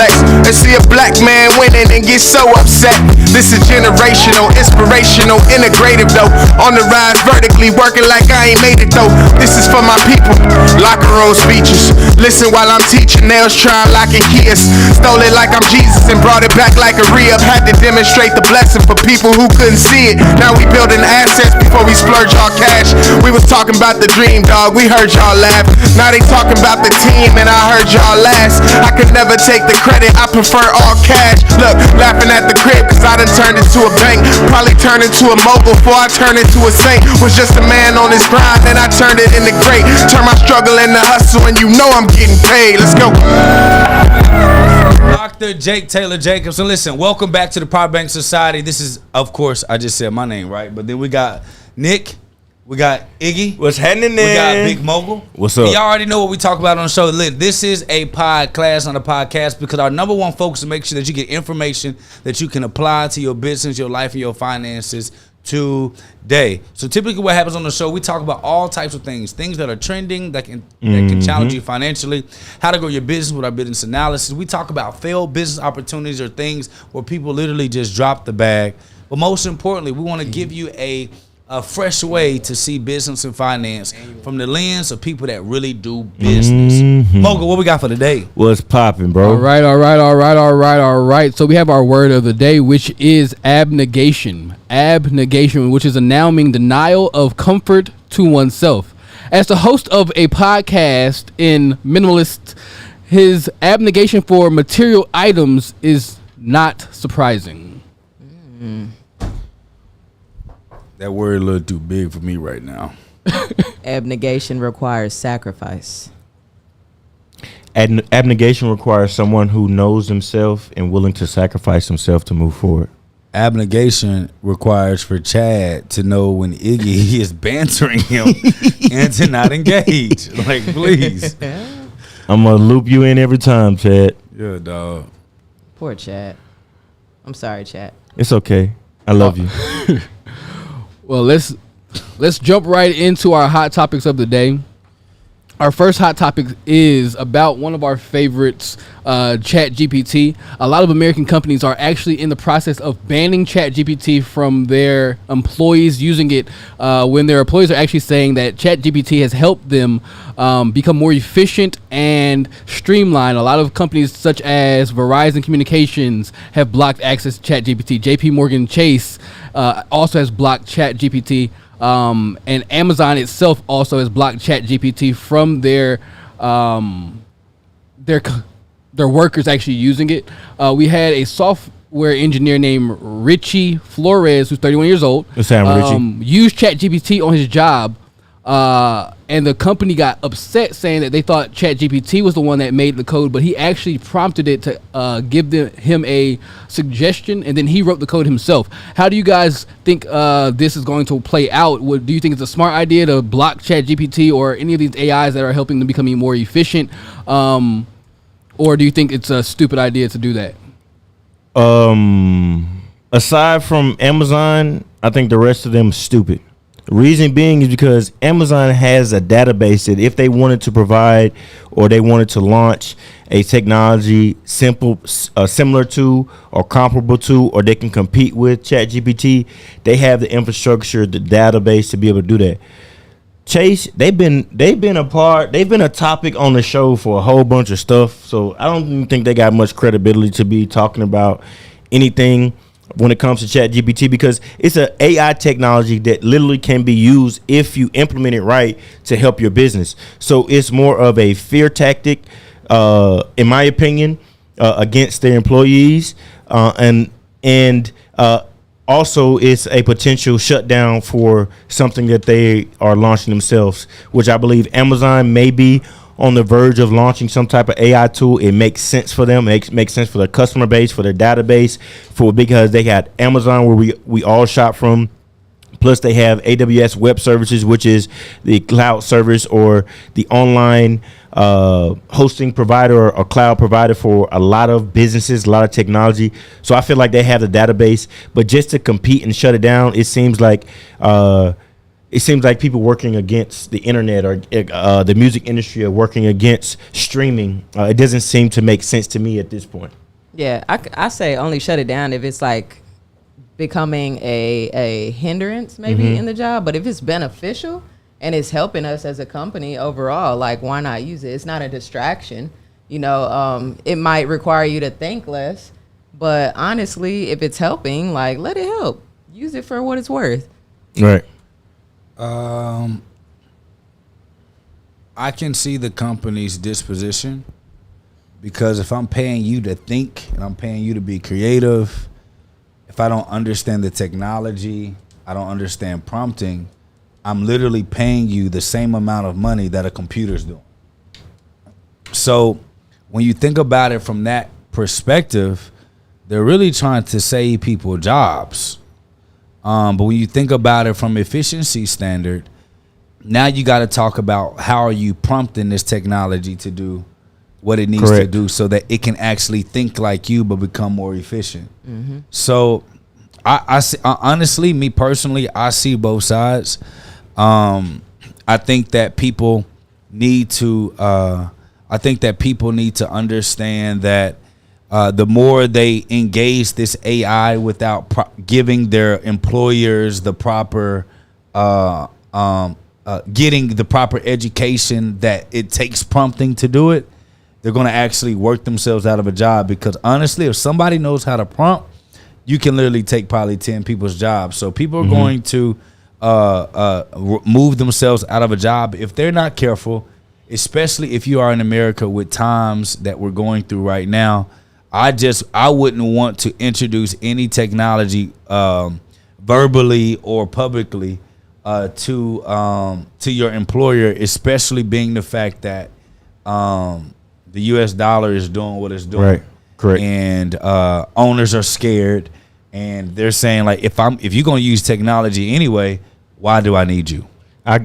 flex and see a black man winning and get so upset. This is generational, inspirational, integrative though. On the rise vertically, working like I ain't made it though. This is for my people. Locker room speeches. Listen while I'm teaching, nails trying lock and keys. Stole it like I'm Jesus and brought it back like a re-up. Had to demonstrate the blessing for people who couldn't see it. Now we building assets before we splurge our cash. We was talking about the dream, dog. We heard y'all laugh. Now they talking about the team and I heard y'all last. I could never take the credit. I prefer all cash. Look, laughing at the crib cause I done turned into a bank. Probably turned into a mogul before I turned into a saint. Was just a man on his grind and I turned it into great. Turn my struggle into hustle and you know I'm getting paid. Let's go. Dr. Jake Taylor Jacobson. Listen, welcome back to the Power Bank Society. This is, of course, I just said my name, right? But then we got Nick. We got Iggy. What's happening there? We got Big Mogul. What's up? Y'all already know what we talk about on the show. This is a pod class on the podcast because our number one focus is to make sure that you get information that you can apply to your business, your life, and your finances today. So typically what happens on the show, we talk about all types of things that are trending, that can challenge you financially, how to grow your business with our business analysis. We talk about failed business opportunities or things where people literally just drop the bag. But most importantly, we want to give you a fresh way to see business and finance from the lens of people that really do business. Mogul, what we got for today? What's popping, bro? All right. So we have our word of the day, which is abnegation. Abnegation, which is a noun meaning denial of comfort to oneself. As the host of a podcast in Minimalist, his abnegation for material items is not surprising. That word a little too big for me right now. Abnegation requires sacrifice. Abnegation requires someone who knows himself and willing to sacrifice himself to move forward. Abnegation requires for Chad to know when Iggy is bantering him and to not engage. Like, please. I'm going to loop you in every time, Chad. Yeah, dog. Poor Chad. I'm sorry, Chad. It's okay. I love you. Well, let's jump right into our hot topics of the day. Our first hot topic is about one of our favorites, ChatGPT. A lot of American companies are actually in the process of banning ChatGPT from their employees using it when their employees are actually saying that ChatGPT has helped them become more efficient and streamlined. A lot of companies such as Verizon Communications have blocked access to ChatGPT. JP Morgan Chase also has blocked ChatGPT. And Amazon itself also has blocked ChatGPT from their workers actually using it. We had a software engineer named Richie Flores, who's 31 years old, used ChatGPT on his job, and the company got upset saying that they thought ChatGPT was the one that made the code, but he actually prompted it to give him a suggestion, and then he wrote the code himself. How do you guys think this is going to play out? Do you think it's a smart idea to block ChatGPT or any of these AIs that are helping them become more efficient? Or do you think it's a stupid idea to do that? Aside from Amazon, I think the rest of them are stupid. Reason being is because Amazon has a database that if they wanted to provide or they wanted to launch a technology similar to or comparable to, or they can compete with ChatGPT, they have the infrastructure, the database to be able to do that. Chase, they've been a topic on the show for a whole bunch of stuff, so I don't even think they got much credibility to be talking about anything when it comes to ChatGPT, because it's an AI technology that literally can be used if you implement it right to help your business. So it's more of a fear tactic, in my opinion, against their employees, and also it's a potential shutdown for something that they are launching themselves, which I believe Amazon may be on the verge of launching some type of AI tool. It makes sense for them. It makes sense for their customer base, for their database, because they had Amazon where we all shop from. Plus they have AWS Web Services, which is the cloud service or the online hosting provider or cloud provider for a lot of businesses, a lot of technology. So I feel like they have the database, but just to compete and shut it down, it seems like it seems like people working against the internet or the music industry are working against streaming. It doesn't seem to make sense to me at this point. Yeah, I say only shut it down if it's like becoming a hindrance maybe in the job. But if it's beneficial and it's helping us as a company overall, like why not use it? It's not a distraction. You know, it might require you to think less, but honestly, if it's helping, like let it help. Use it for what it's worth. Right. I can see the company's disposition, because if I'm paying you to think and I'm paying you to be creative, if I don't understand the technology, I don't understand prompting, I'm literally paying you the same amount of money that a computer's doing. So when you think about it from that perspective, they're really trying to save people jobs. But when you think about it from efficiency standard, now you got to talk about how are you prompting this technology to do what it needs to do so that it can actually think like you but become more efficient. So I see, honestly, me personally, I see both sides. I think that people need to understand that the more they engage this AI without giving their employers the proper getting the proper education that it takes prompting to do it, they're going to actually work themselves out of a job. Because honestly, if somebody knows how to prompt, you can literally take probably 10 people's jobs. So people are going to move themselves out of a job if they're not careful, especially if you are in America with times that we're going through right now. I wouldn't want to introduce any technology verbally or publicly to your employer, especially being the fact that the U.S. dollar is doing what it's doing. Right. Correct. And owners are scared, and they're saying like, if you're gonna use technology anyway, why do I need you? I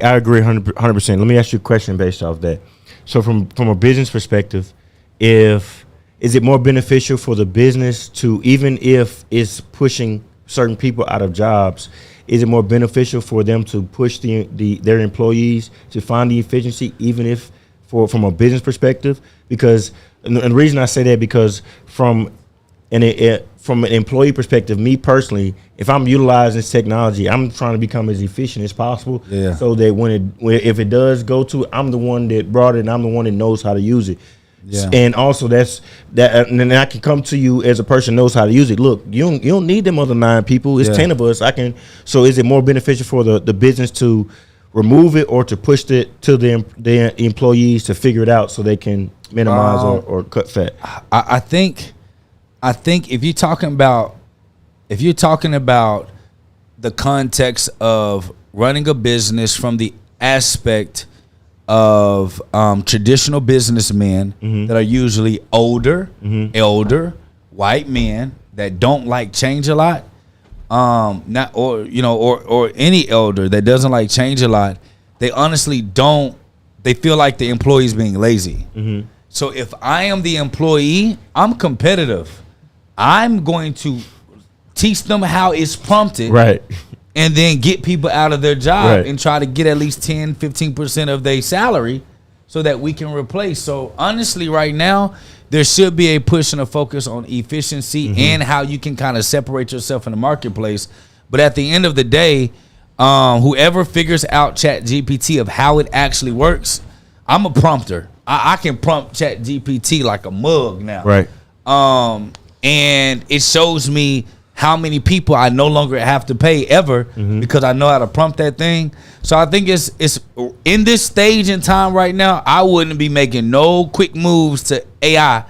agree 100%. Let me ask you a question based off that. So from a business perspective, is it more beneficial for the business to, even if it's pushing certain people out of jobs, is it more beneficial for them to push their employees to find the efficiency, even if from a business perspective? Because and the reason I say that, because from an employee perspective, me personally, if I'm utilizing this technology, I'm trying to become as efficient as possible. Yeah. So that if it does go to, I'm the one that brought it and I'm the one that knows how to use it. Yeah. And also and then I can come to you as a person who knows how to use it. Look, you don't need them other 9 people. It's 10 of us. So is it more beneficial for the business to remove it or to push it to the employees to figure it out so they can minimize or cut fat? I think if you're talking about the context of running a business from the aspect of traditional businessmen that are usually older, white men that don't like change a lot, or any elder that doesn't like change a lot, they honestly don't. They feel like the employee is being lazy. So if I am the employee, I'm competitive. I'm going to teach them how it's prompted, Right. and then get people out of their job Right. and try to get at least 10-15% of their salary so that we can replace. So honestly, right now, there should be a push and a focus on efficiency and how you can kind of separate yourself in the marketplace. But at the end of the day, whoever figures out ChatGPT of how it actually works, I'm a prompter. I can prompt ChatGPT like a mug now. Right. And it shows me how many people I no longer have to pay ever because I know how to prompt that thing. So I think it's in this stage in time right now, I wouldn't be making no quick moves to AI,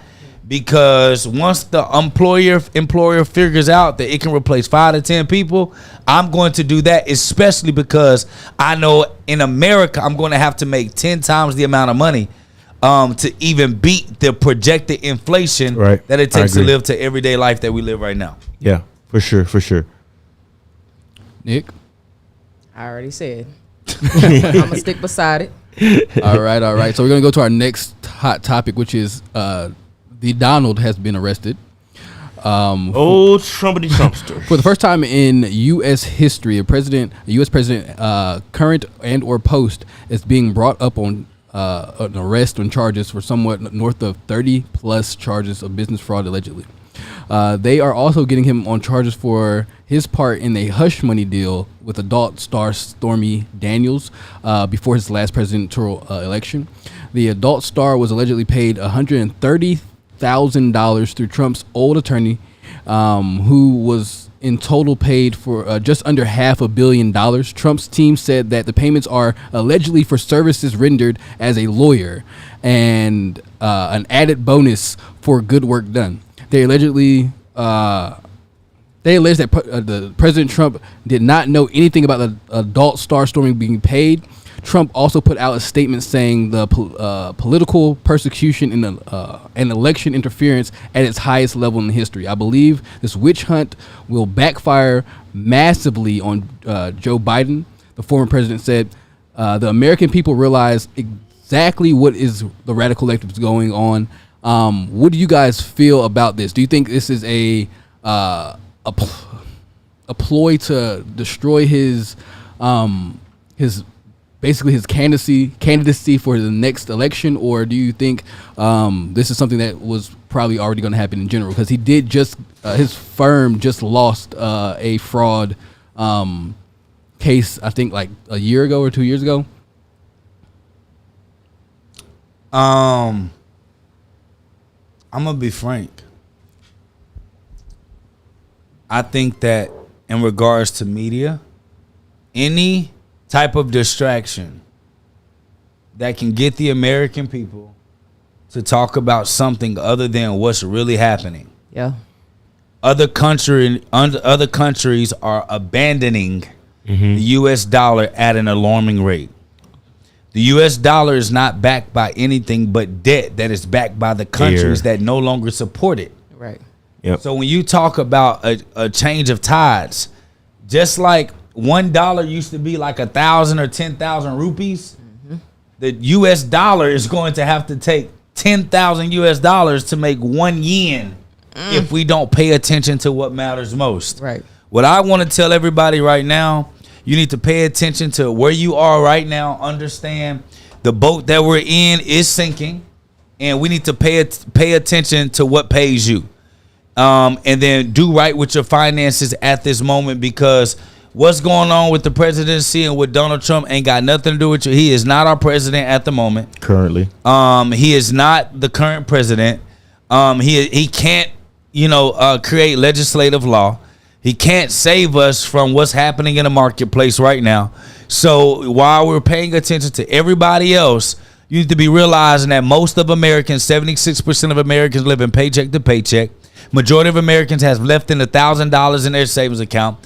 because once the employer figures out that it can replace 5 to 10 people, I'm going to do that, especially because I know in America I'm going to have to make 10 times the amount of money to even beat the projected inflation that it takes to live to everyday life that we live right now. Yeah, for sure. Nick? I already said. I'm gonna stick beside it. All right. So we're gonna go to our next hot topic, which is the Donald has been arrested. Old Trumpety Trumpster. For the first time in U.S. history, a U.S. president, current and or post, is being brought up on an arrest on charges for somewhat north of 30 plus charges of business fraud allegedly. They are also getting him on charges for his part in a hush money deal with adult star Stormy Daniels before his last presidential election. The adult star was allegedly paid $130,000 through Trump's old attorney, who was in total paid for just under $500 million. Trump's team said that the payments are allegedly for services rendered as a lawyer and an added bonus for good work done. They allegedly alleged that the President Trump did not know anything about the adult star Stormy being paid. Trump also put out a statement saying the political persecution and election interference at its highest level in history. I believe this witch hunt will backfire massively on Joe Biden. The former president said, the American people realize exactly what is the radical left is going on. What do you guys feel about this? Do you think this is a ploy to destroy his basically his candidacy for the next election, or do you think this is something that was probably already going to happen in general? Because he did just his firm just lost a fraud case, I think like a year ago or 2 years ago. I'm gonna be frank. I think that in regards to media, any type of distraction that can get the American people to talk about something other than what's really happening. Yeah. Other countries are abandoning the U.S. dollar at an alarming rate. The U.S. dollar is not backed by anything but debt that is backed by the countries that no longer support it. Right. Yep. So when you talk about a change of tides, just like $1 used to be like 1,000 or 10,000 rupees, the U.S. dollar is going to have to take 10,000 U.S. dollars to make 1 yen if we don't pay attention to what matters most. Right. What I want to tell everybody right now, you need to pay attention to where you are right now. Understand the boat that we're in is sinking, and we need to pay attention to what pays you. And then do right with your finances at this moment, because what's going on with the presidency and with Donald Trump ain't got nothing to do with you. He is not our president at the moment. Currently. He is not the current president. He can't, create legislative law. He can't save us from what's happening in the marketplace right now. So while we're paying attention to everybody else, you need to be realizing that most of Americans, 76% of Americans, live in paycheck to paycheck. Majority of Americans has less than $1,000 in their savings account.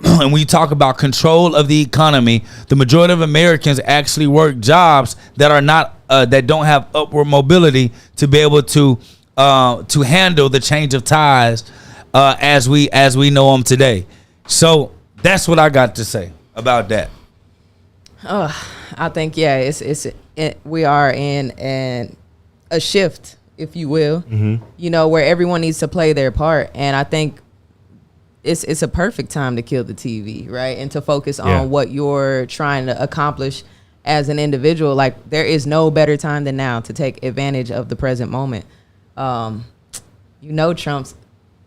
And when you talk about control of the economy, the majority of Americans actually work jobs that are not that don't have upward mobility to be able to handle the change of tides as we know them today. So that's what I got to say about that. I think we are in a shift, if you will, where everyone needs to play their part. And I think it's a perfect time to kill the TV, right? And to focus on what you're trying to accomplish as an individual. Like, there is no better time than now to take advantage of the present moment.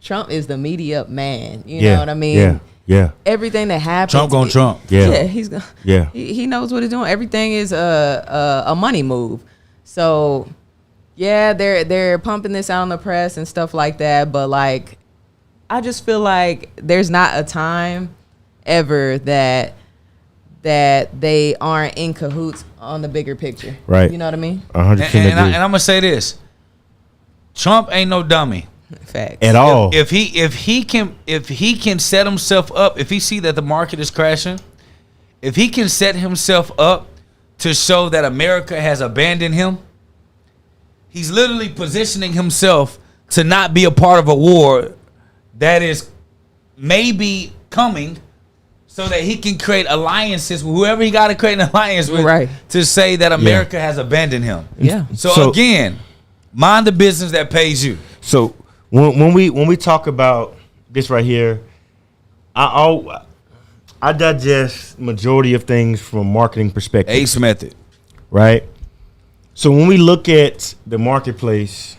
Trump is the media man. You know what I mean? Yeah. Everything that happens, Trump gonna Trump. Yeah, he's gonna. Yeah. He knows what he's doing. Everything is a money move. So, yeah, they're pumping this out in the press and stuff like that. But like, I just feel like there's not a time ever that they aren't in cahoots on the bigger picture. Right. You know what I mean? 100% agree. And I'm gonna say this: Trump ain't no dummy. Facts. At all. If he can set himself up, if he see that the market is crashing, if he can set himself up to show that America has abandoned him, he's literally positioning himself to not be a part of a war that is maybe coming, so that he can create alliances with whoever he got to create an alliance with, Right. to say that America has abandoned him. Yeah. So again, mind the business that pays you. So when we talk about this right here, I digest majority of things from a marketing perspective. ACE method. Right? So when we look at the marketplace,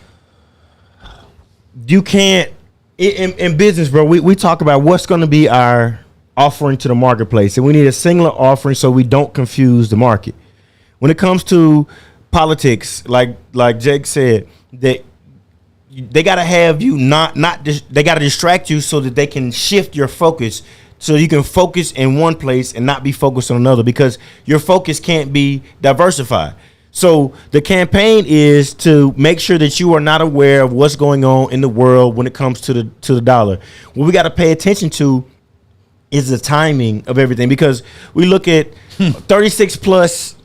you can't in business, bro. We talk about what's going to be our offering to the marketplace, and we need a singular offering so we don't confuse the market. When it comes to politics, like Jake said, that they got to have you they got to distract you so that they can shift your focus so you can focus in one place and not be focused on another, because your focus can't be diversified. So the campaign is to make sure that you are not aware of what's going on in the world when it comes to the dollar. What we got to pay attention to is the timing of everything, because we look at 36 plus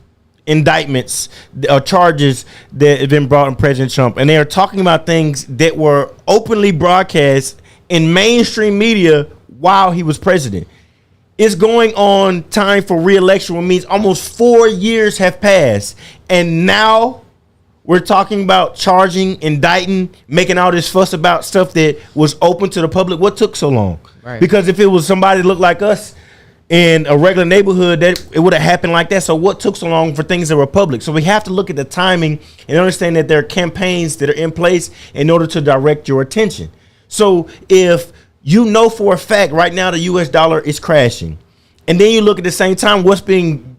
indictments or charges that have been brought on President Trump, and they are talking about things that were openly broadcast in mainstream media while he was president. It's going on time for re-election, which means almost 4 years have passed. And now we're talking about charging, indicting, making all this fuss about stuff that was open to the public. What took so long? Right. Because if it was somebody that looked like us in a regular neighborhood, that it would have happened like that. So what took so long for things that were public? So we have to look at the timing and understand that there are campaigns that are in place in order to direct your attention. So if you know for a fact right now the U.S. dollar is crashing, and then you look at the same time what's being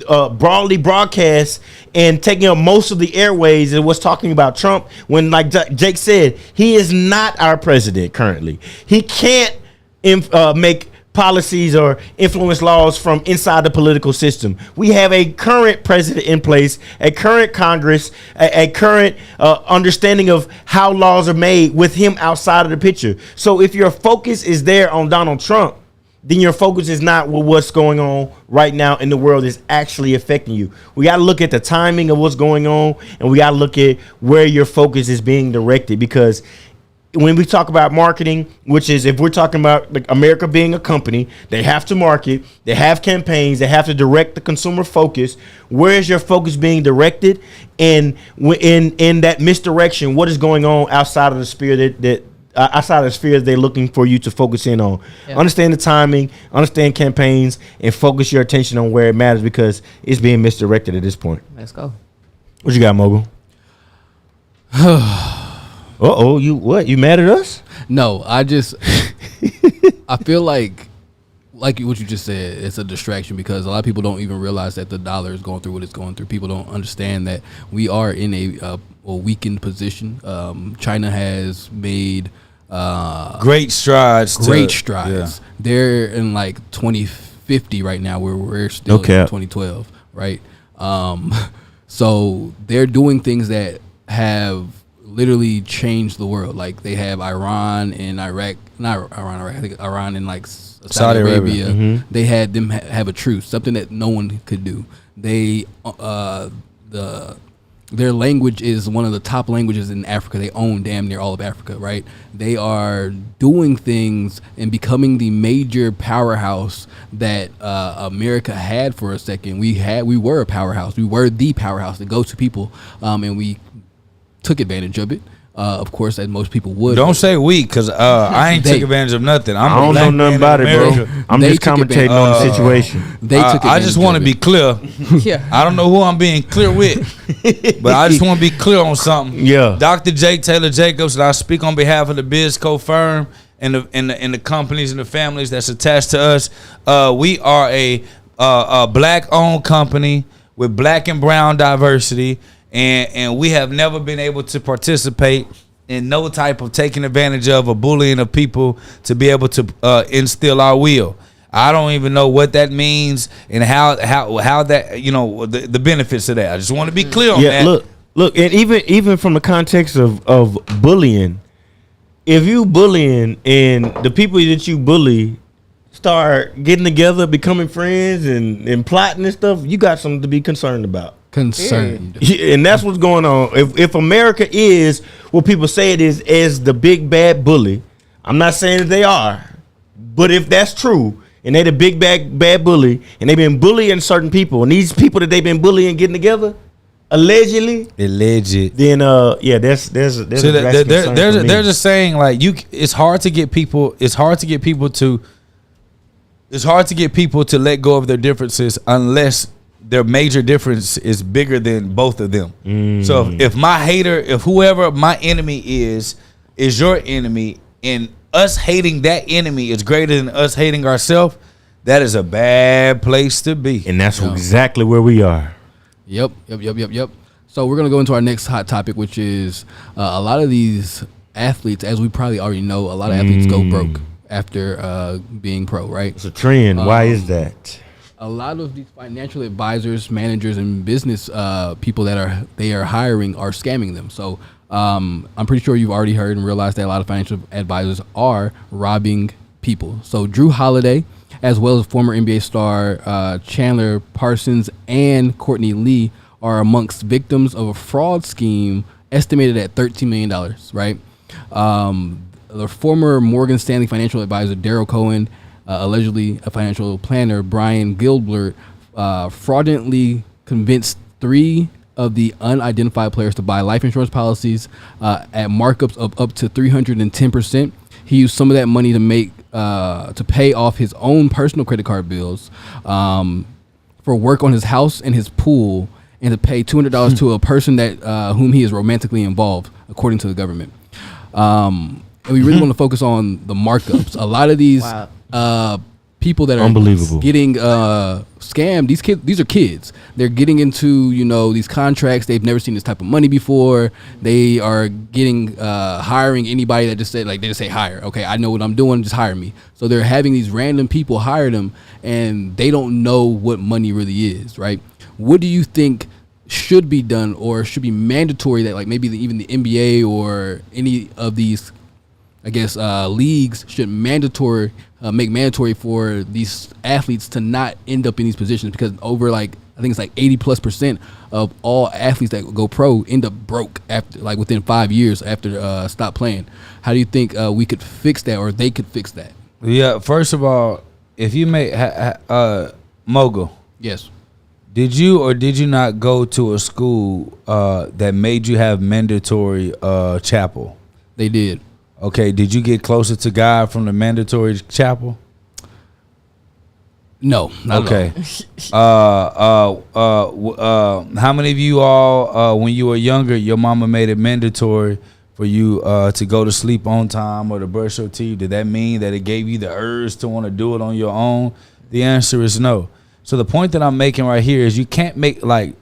broadly broadcast and taking up most of the airways and what's talking about Trump, when, like Jake said, he is not our president currently. He can't make policies or influence laws from inside the political system. We have a current president in place, a current Congress, a current understanding of how laws are made with him outside of the picture. So if your focus is there on Donald Trump, then your focus is not with what's going on right now in the world is actually affecting you. We got to look at the timing of what's going on, and we got to look at where your focus is being directed, because when we talk about marketing, which is if we're talking about like America being a company, they have to market, they have campaigns, they have to direct the consumer focus. Where is your focus being directed? And in that misdirection, what is going on outside of the sphere that outside of the sphere they're looking for you to focus in on? Yep. Understand the timing, understand campaigns, and focus your attention on where it matters, because it's being misdirected at this point. Let's go. What you got, Mogul? Uh-oh, you mad at us? No, I feel like what you just said, it's a distraction, because a lot of people don't even realize that the dollar is going through what it's going through. People don't understand that we are in a weakened position. China has made great strides. Yeah. They're in like 2050 right now, where we're still in 2012, right? So they're doing things that have literally changed the world. Like they have Iran and Iraq, not Iraq, I think Iran and like Saudi Arabia. Mm-hmm. They had them have a truce, something that no one could do. They their language is one of the top languages in Africa. They own damn near all of Africa, right? They are doing things and becoming the major powerhouse that America had for a second. We were a powerhouse. We were the powerhouse, the go-to people, and we took advantage of it. Of course, as most people would. Don't say we, because I ain't took advantage of nothing. I don't know nothing about it, bro. I'm just commentating on the situation. I just want to be clear. Yeah. I don't know who I'm being clear with, but I just want to be clear on something. Yeah. Dr. Jake Taylor Jacobs, and I speak on behalf of the BizCo firm and the companies and the families that's attached to us. We are a black-owned company with black and brown diversity. And we have never been able to participate in no type of taking advantage of or bullying of people to be able to instill our will. I don't even know what that means and how that, the benefits of that. I just want to be clear on that. Look, and even from the context of bullying, if you bullying and the people that you bully start getting together, becoming friends and plotting and stuff, you got something to be concerned about. And that's what's going on. If America is what people say it is, as the big bad bully, I'm not saying that they are, but if that's true and they the big bad bully and they've been bullying certain people, and these people that they've been bullying getting together, allegedly, alleged. then there's So a drastic concern for me. they're just saying like it's hard to get people to let go of their differences unless their major difference is bigger than both of them. So if whoever my enemy is your enemy, and us hating that enemy is greater than us hating ourselves, that is a bad place to be. And that's exactly where we are. Yep. So we're gonna go into our next hot topic, which is a lot of these athletes, as we probably already know, a lot of athletes go broke after being pro, right? It's a trend. Why is that? A lot of these financial advisors, managers, and business people that they are hiring are scamming them. So I'm pretty sure you've already heard and realized that a lot of financial advisors are robbing people. So Drew Holiday, as well as former NBA star Chandler Parsons and Courtney Lee, are amongst victims of a fraud scheme estimated at $13 million, right? The former Morgan Stanley financial advisor, Daryl Cohen, allegedly a financial planner, Brian Gilbert, fraudulently convinced 3 of the unidentified players to buy life insurance policies at markups of up to 310%. He used some of that money to pay off his own personal credit card bills, for work on his house and his pool, and to pay $200 to a person that whom he is romantically involved, according to the government. And we really want to focus on the markups. A lot of these people that are unbelievable getting scammed, these are kids. They're getting into these contracts. They've never seen this type of money before. They are getting hiring anybody that just said, like, they just say hire. Okay, I know what I'm doing, just hire me. So they're having these random people hire them, and they don't know what money really is, right? What do you think should be done or should be mandatory that, like, maybe even the NBA or any of these, I guess, leagues should make mandatory for these athletes to not end up in these positions? Because over, like, I think it's like 80+% of all athletes that go pro end up broke after, like, within 5 years after stop playing. How do you think we could fix that, or they could fix that? Yeah, first of all, if you make Mogul, Yes. did you or did you not go to a school that made you have mandatory chapel? They did. Okay, did you get closer to God from the mandatory chapel? No, not Okay. at all. How many of you all, when you were younger, your mama made it mandatory for you to go to sleep on time or to brush your teeth? Did that mean that it gave you the urge to want to do it on your own? The answer is no. So the point that I'm making right here is you can't make like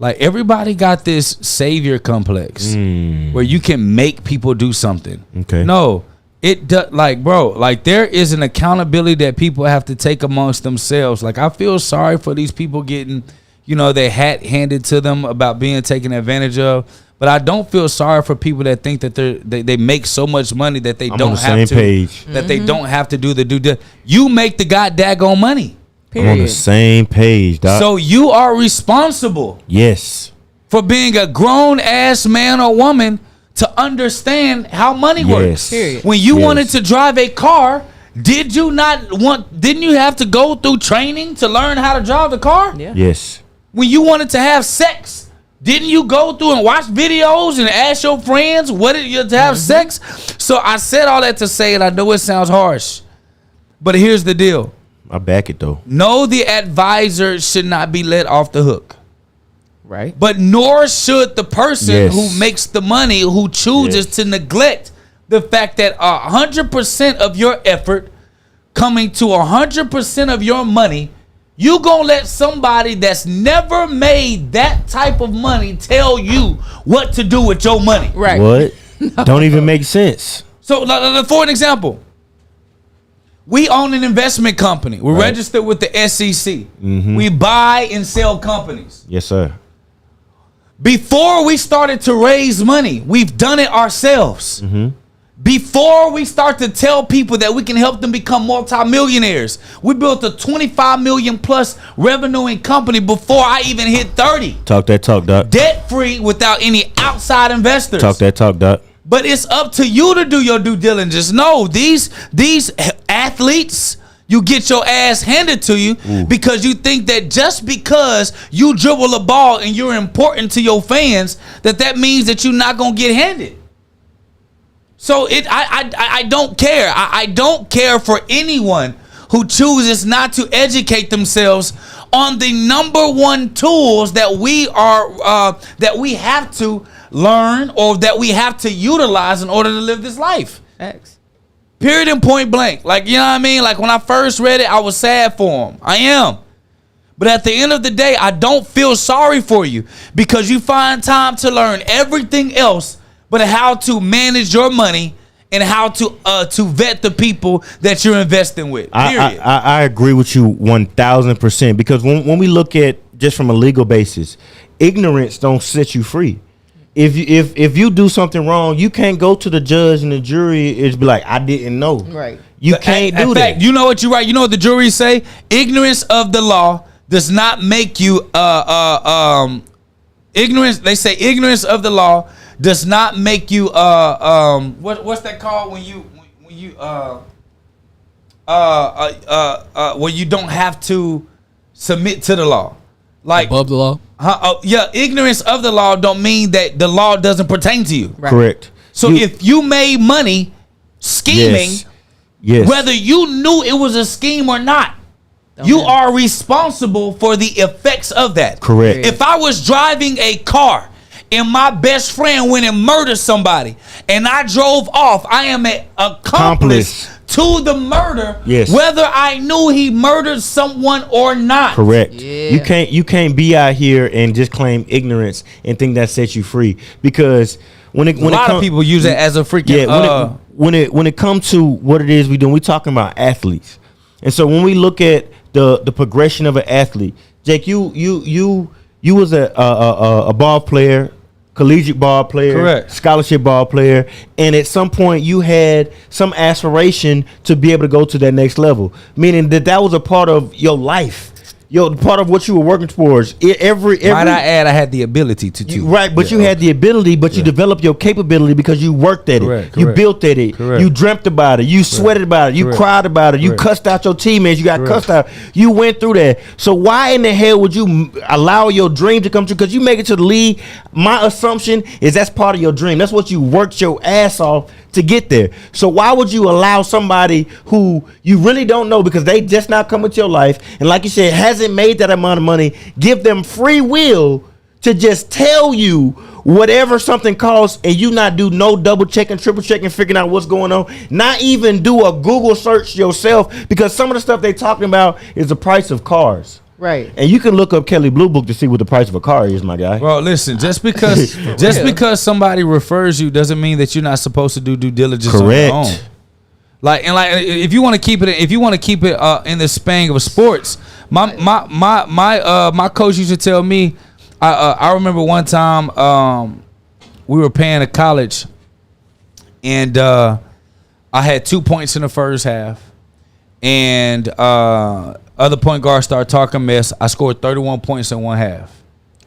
everybody got this savior complex where you can make people do something. Okay. No, there is an accountability that people have to take amongst themselves. Like, I feel sorry for these people getting, their hat handed to them about being taken advantage of. But I don't feel sorry for people that think that they make so much money that they don't have to. Page. That they don't have to do the due diligence. You make the god daggone money. Period. I'm on the same page, doc. So you are responsible. Yes. For being a grown ass man or woman to understand how money works. Period. When you wanted to drive a car, didn't you have to go through training to learn how to drive the car? Yeah. Yes. When you wanted to have sex, didn't you go through and watch videos and ask your friends what it is to have sex? So I said all that to say, and I know it sounds harsh, but here's the deal. I back it though. No, the advisor should not be let off the hook. Right. But nor should the person who makes the money, who chooses to neglect the fact that 100% of your effort coming to 100% of your money, you gonna let somebody that's never made that type of money tell you what to do with your money. Right. What? No. Don't even make sense. So for an example, we own an investment company. We're registered with the SEC. Mm-hmm. We buy and sell companies. Yes, sir. Before we started to raise money, we've done it ourselves. Mm-hmm. Before we start to tell people that we can help them become multimillionaires, we built a 25 million plus revenuing company before I even hit 30. Talk that talk, doc. Debt free without any outside investors. Talk that talk, doc. But it's up to you to do your due diligence. No, these athletes you get your ass handed to you because you think that just because you dribble a ball and you're important to your fans, that means that you're not gonna get handed. So I don't care. I don't care for anyone who chooses not to educate themselves on the number one tools that we have to learn or that we have to utilize in order to live this life. X. Period and point blank. Like, you know what I mean? Like, when I first read it, I was sad for him. I am. But at the end of the day, I don't feel sorry for you because you find time to learn everything else but how to manage your money and how to vet the people that you're investing with. Period. I agree with you 1,000% because when we look at just from a legal basis, ignorance don't set you free. If you do something wrong, you can't go to the judge and the jury is be like, I didn't know. Right. You can't do that. Fact, you know what you're right. You know what the jury say? Ignorance of the law does not make you ignorance. They say ignorance of the law does not make you what's that called when you don't have to submit to the law, like Above the law. Yeah, ignorance of the law don't mean that the law doesn't pertain to you. Right. Correct. So if you made money scheming, yes. whether you knew it was a scheme or not, you are responsible for the effects of that. Correct. If I was driving a car and my best friend went and murdered somebody and I drove off, I am an accomplice to the murder, yes, whether I knew he murdered someone or not. Correct. Yeah. You can't be out here and just claim ignorance and think that sets you free because when a lot of people use it as a freaking when it comes to what it is we do, we talking about athletes. And so when we look at the progression of an athlete, Jake, you was a ball player, collegiate ball player, correct, scholarship ball player, and at some point you had some aspiration to be able to go to that next level, meaning that was a part of your life, part of what you were working towards. Might I add, I had the ability to do. Right, but you had the ability, but you developed your capability because you worked at it. You built at it. You dreamt about it. You sweated about it. You cried about it. You cussed out your teammates. You got cussed out. You went through that. So why in the hell would you allow your dream to come true? Because you make it to the league. My assumption is that's part of your dream. That's what you worked your ass off to get there. So why would you allow somebody who you really don't know because they just not come into your life and like you said hasn't made that amount of money, give them free will to just tell you whatever something costs and you not do no double checking, triple checking, figuring out what's going on, not even do a Google search yourself because some of the stuff they talking about is the price of cars. Right. And you can look up Kelly Blue Book to see what the price of a car is, my guy. Bro, listen, just because somebody refers you doesn't mean that you're not supposed to do due diligence on your own. Like if you want to keep it in the span of sports, my coach used to tell me, I remember one time we were paying a college and I had 2 points in the first half and other point guard started talking mess. I scored 31 points in one half.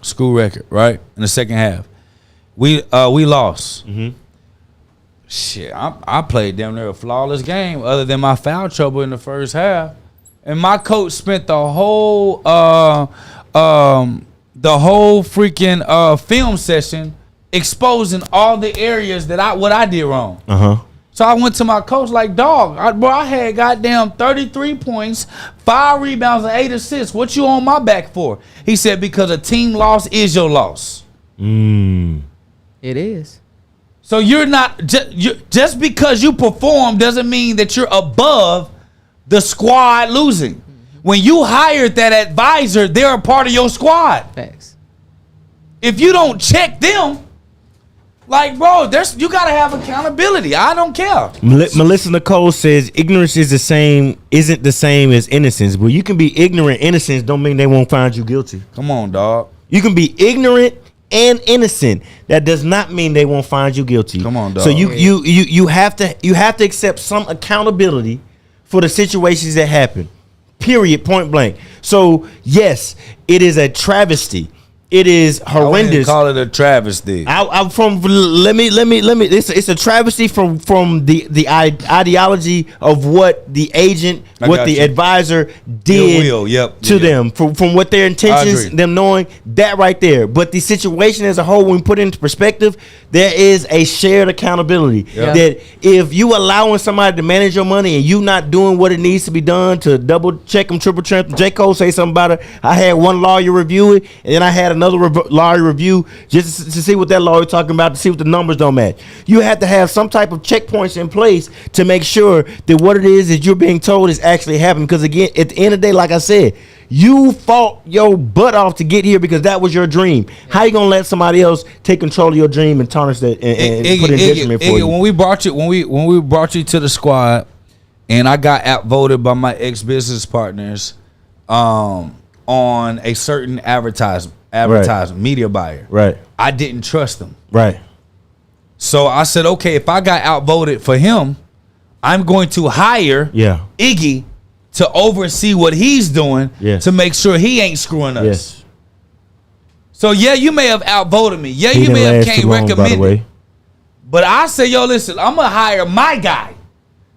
School record, right? In the second half. We lost. Mm-hmm. Shit, I played damn near a flawless game other than my foul trouble in the first half. And my coach spent the whole freaking film session exposing all the areas that what I did wrong. Uh-huh. So I went to my coach like, dog, I had goddamn 33 points, 5 rebounds, and 8 assists. What you on my back for? He said, because a team loss is your loss. It is. So you're not, just because you perform doesn't mean that you're above the squad losing. When you hired that advisor, they're a part of your squad. Facts. If you don't check them, like, bro, you gotta have accountability. I don't care. Melissa Nicole says ignorance isn't the same as innocence. But you can be ignorant. Innocence don't mean they won't find you guilty. Come on, dog. You can be ignorant and innocent. That does not mean they won't find you guilty. Come on, dog. So you have to accept some accountability for the situations that happen. Period. Point blank. So yes, it is a travesty It is I wouldn't horrendous. call it a travesty. I'm from. Let me. It's a travesty from the ideology of what the agent, I what got the you. advisor Your did will, yep, to yeah. them from what their intentions, agree. them knowing that right there. But the situation as a whole, when we put it into perspective, there is a shared accountability. Yeah. That if you allowing somebody to manage your money and you not doing what it needs to be done to double check them, triple check them. J. Cole say something about it. I had one lawyer review it, and then I had another lawyer review just to see what that lawyer talking about, to see what the numbers don't match. You have to have some type of checkpoints in place to make sure that what it is that you're being told is actually happening. Because again, at the end of the day, like I said, you fought your butt off to get here because that was your dream. How you gonna let somebody else take control of your dream and tarnish that and put in detriment for you? When we brought you to the squad, and I got outvoted by my ex business partners, on a certain advertisement media buyer. Right. I didn't trust them. Right. So I said, okay, if I got outvoted for him, I'm going to hire Yeah. Iggy to oversee what he's doing Yes. to make sure he ain't screwing us. Yes. So yeah, you may have outvoted me. Yeah, He you may didn't have last can't too long, by the recommend way. it. But I say, yo, listen, I'm gonna hire my guy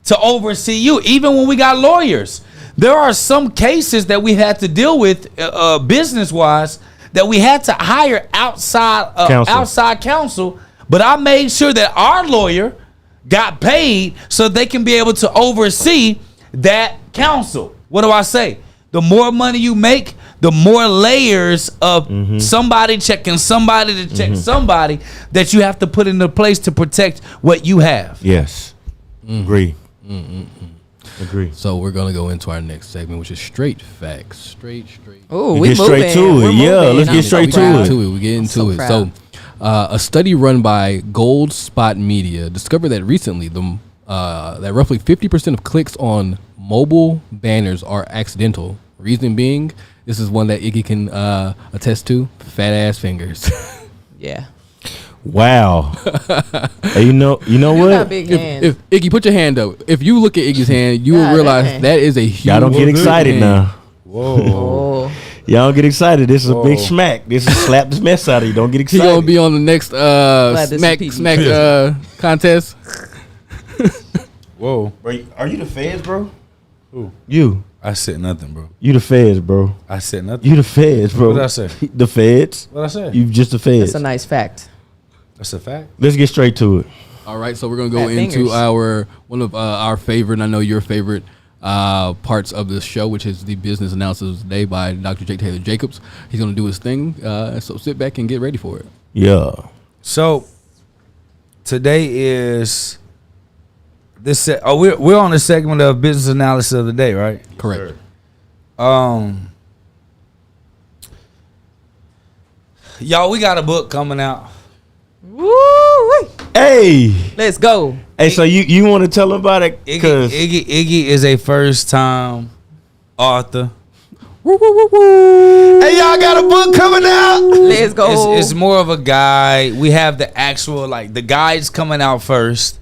to oversee you. Even when we got lawyers, there are some cases that we had to deal with business wise that we had to hire outside counsel. But I made sure that our lawyer got paid so they can be able to oversee that counsel. What do I say? The more money you make, the more layers of somebody checking somebody to check somebody that you have to put into place to protect what you have. Yes. Agree. Agree. So we're gonna go into our next segment, which is straight facts. Straight. Ooh, We we get straight moving. to it. We're Yeah, moving. let's I'm get so straight to proud. it. We get into so it. proud. So, a study run by Gold Spot Media discovered that recently that roughly 50% of clicks on mobile banners are accidental. Reason being, this is one that Iggy can attest to: fat ass fingers. Yeah. Wow. Hey, you know You got what? big hands. if Iggy, put your hand up. If you look at Iggy's hand, you will God realize dang. that is a huge. Y'all don't get excited hand. now. Oh. Y'all don't get excited. This is a big smack. This is slap this mess out of you. Don't get He excited. gonna be on the next this is PG. smack contest. Whoa. Bro, are you the feds, bro? Who? You. I said nothing, bro. You the feds, bro. I said nothing. You the feds, bro. What did I say? The feds. What I said? You just the feds. That's a nice fact. That's a fact. Let's get straight to it. All right, so we're gonna go Fat into fingers. one of our favorite, and I know your favorite parts of this show, which is the business analysis of the day by Dr. Jake Taylor Jacobs. He's gonna do his thing, so sit back and get ready for it. Yeah. So today is this. We're on the segment of business analysis of the day, right? Correct. Y'all, we got a book coming out. Woo! Hey. Let's go. Hey, so you want to tell them about it? Cause Iggy is a first time author. hey, y'all got a book coming out. Let's go. It's more of a guide. We have the actual the guide's coming out first.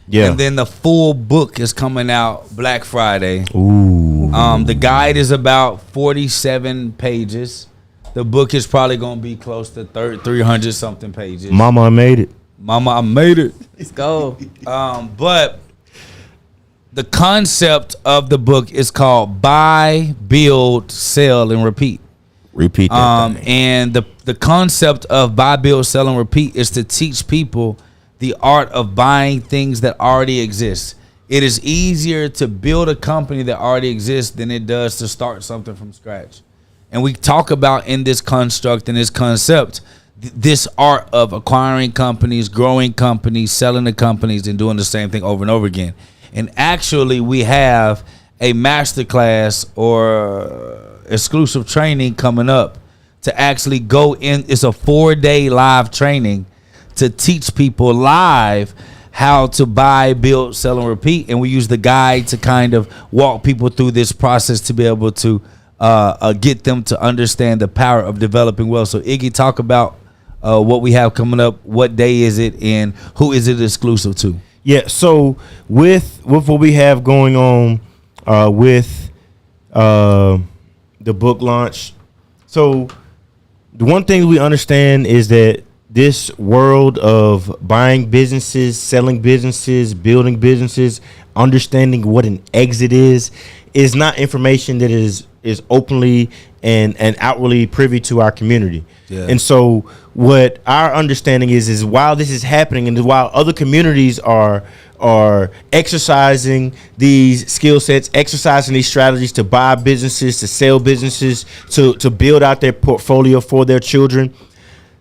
Yeah. And then the full book is coming out Black Friday. Ooh. The guide is about 47 pages. The book is probably going to be close to 300 something pages. Mama, I made it. Mama, I made it. Let's go. But the concept of the book is called Buy, Build, Sell, and Repeat. Repeat that thing. And the concept of buy, build, sell, and repeat is to teach people the art of buying things that already exist. It is easier to build a company that already exists than it does to start something from scratch. And we talk about in this construct and this concept, this art of acquiring companies, growing companies, selling the companies, and doing the same thing over and over again. And actually, we have a masterclass or exclusive training coming up to actually go in. It's a 4-day live training to teach people live how to buy, build, sell, and repeat. And we use the guide to kind of walk people through this process to be able to get them to understand the power of developing wealth. So Iggy, talk about what we have coming up. What day is it, and who is it exclusive to? Yeah. So with what we have going on with the book launch, so the one thing we understand is that this world of buying businesses, selling businesses, building businesses, understanding what an exit is not information that is openly and outwardly privy to our community. Yeah. And so what our understanding is while this is happening and while other communities are exercising these skill sets, exercising these strategies to buy businesses, to sell businesses, to build out their portfolio for their children,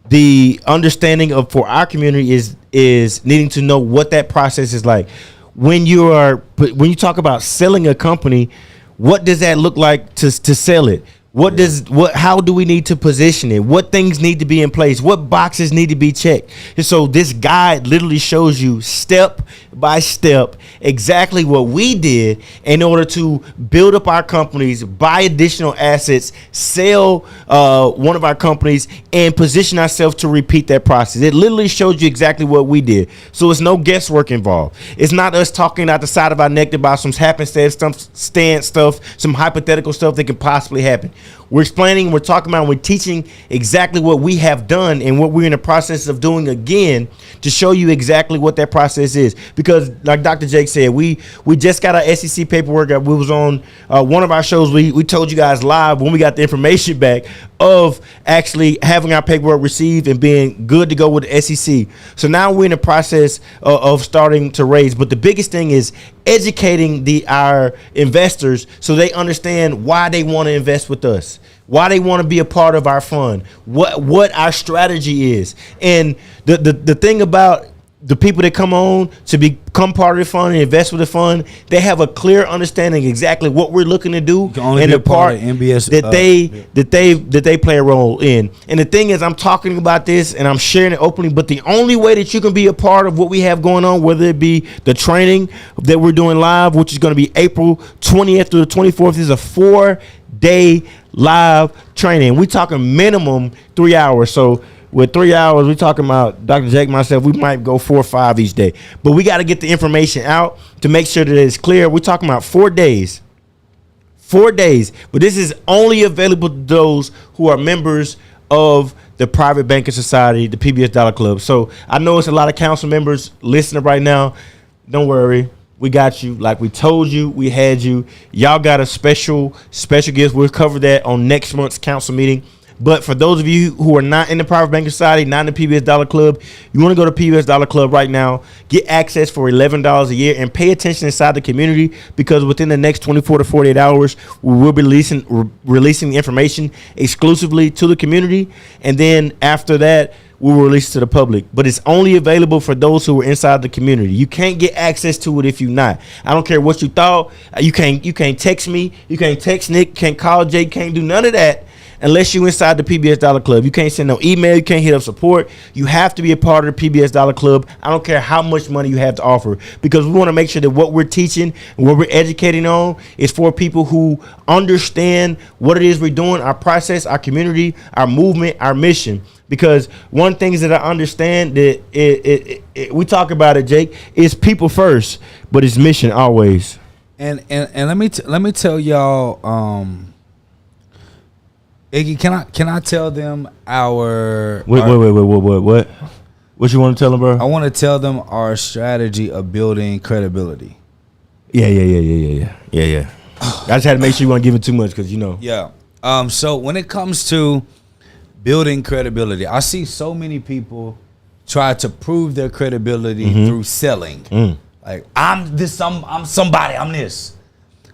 the understanding of for our community is needing to know what that process is like. When you talk about selling a company, what does that look like to sell it? How do we need to position it? What things need to be in place? What boxes need to be checked? And so this guide literally shows you step by step exactly what we did in order to build up our companies, buy additional assets, sell one of our companies, and position ourselves to repeat that process. It literally shows you exactly what we did. So it's no guesswork involved. It's not us talking out the side of our neck about some happenstance stuff, some hypothetical stuff that can possibly happen. We're explaining, we're talking about, we're teaching exactly what we have done and what we're in the process of doing again to show you exactly what that process is. Because like Dr. Jake said, we just got our SEC paperwork. We was on one of our shows. We told you guys live when we got the information back of actually having our paperwork received and being good to go with the SEC. So now we're in the process of starting to raise. But the biggest thing is educating our investors so they understand why they want to invest with us, why they want to be a part of our fund, what our strategy is. And the thing about the people that come on to become part of the fund and invest with the fund, they have a clear understanding exactly what we're looking to do and the part MBS, that they play a role in. And the thing is, I'm talking about this and I'm sharing it openly, but the only way that you can be a part of what we have going on, whether it be the training that we're doing live, which is going to be April 20th through the 24th, is a 4-day live training. We're talking minimum 3 hours. So with 3 hours, we're talking about Dr. Jake, myself, we might go 4 or 5 each day. But we got to get the information out to make sure that it's clear. We're talking about 4 days. 4 days. But this is only available to those who are members of the Private Banking Society, the PBS Dollar Club. So I know it's a lot of council members listening right now. Don't worry. We got you. Like we told you, we had you. Y'all got a special gift. We'll cover that on next month's council meeting. But for those of you who are not in the Private Banking Society, not in the PBS Dollar Club, you want to go to PBS Dollar Club right now, get access for $11 a year, and pay attention inside the community, because within the next 24 to 48 hours, we will be releasing the information exclusively to the community. And then after that, we will release it to the public. But it's only available for those who are inside the community. You can't get access to it if you're not. I don't care what you thought. You can't text me. You can't text Nick. Can't call Jake. Can't do none of that unless you're inside the PBS Dollar Club. You can't send no email. You can't hit up support. You have to be a part of the PBS Dollar Club. I don't care how much money you have to offer, because we want to make sure that what we're teaching and what we're educating on is for people who understand what it is we're doing, our process, our community, our movement, our mission. Because one thing that I understand that we talk about it, Jake, is people first, but it's mission always. And let me tell y'all, Iggy, can I tell them our Wait, what? What you want to tell them, bro? I want to tell them our strategy of building credibility. Yeah. I just had to make sure you weren't giving too much, because Yeah. So when it comes to building credibility, I see so many people try to prove their credibility through selling. Like, I'm somebody, I'm this.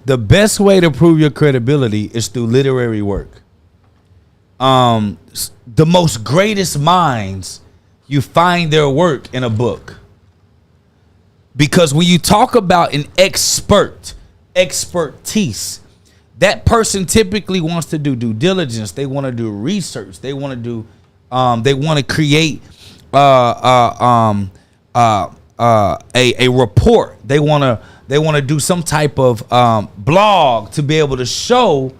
The best way to prove your credibility is through literary work. The most greatest minds, you find their work in a book. Because when you talk about an expertise, that person typically wants to do due diligence. They want to do research. They want to do, they want to create a report. They want to do some type of blog to be able to show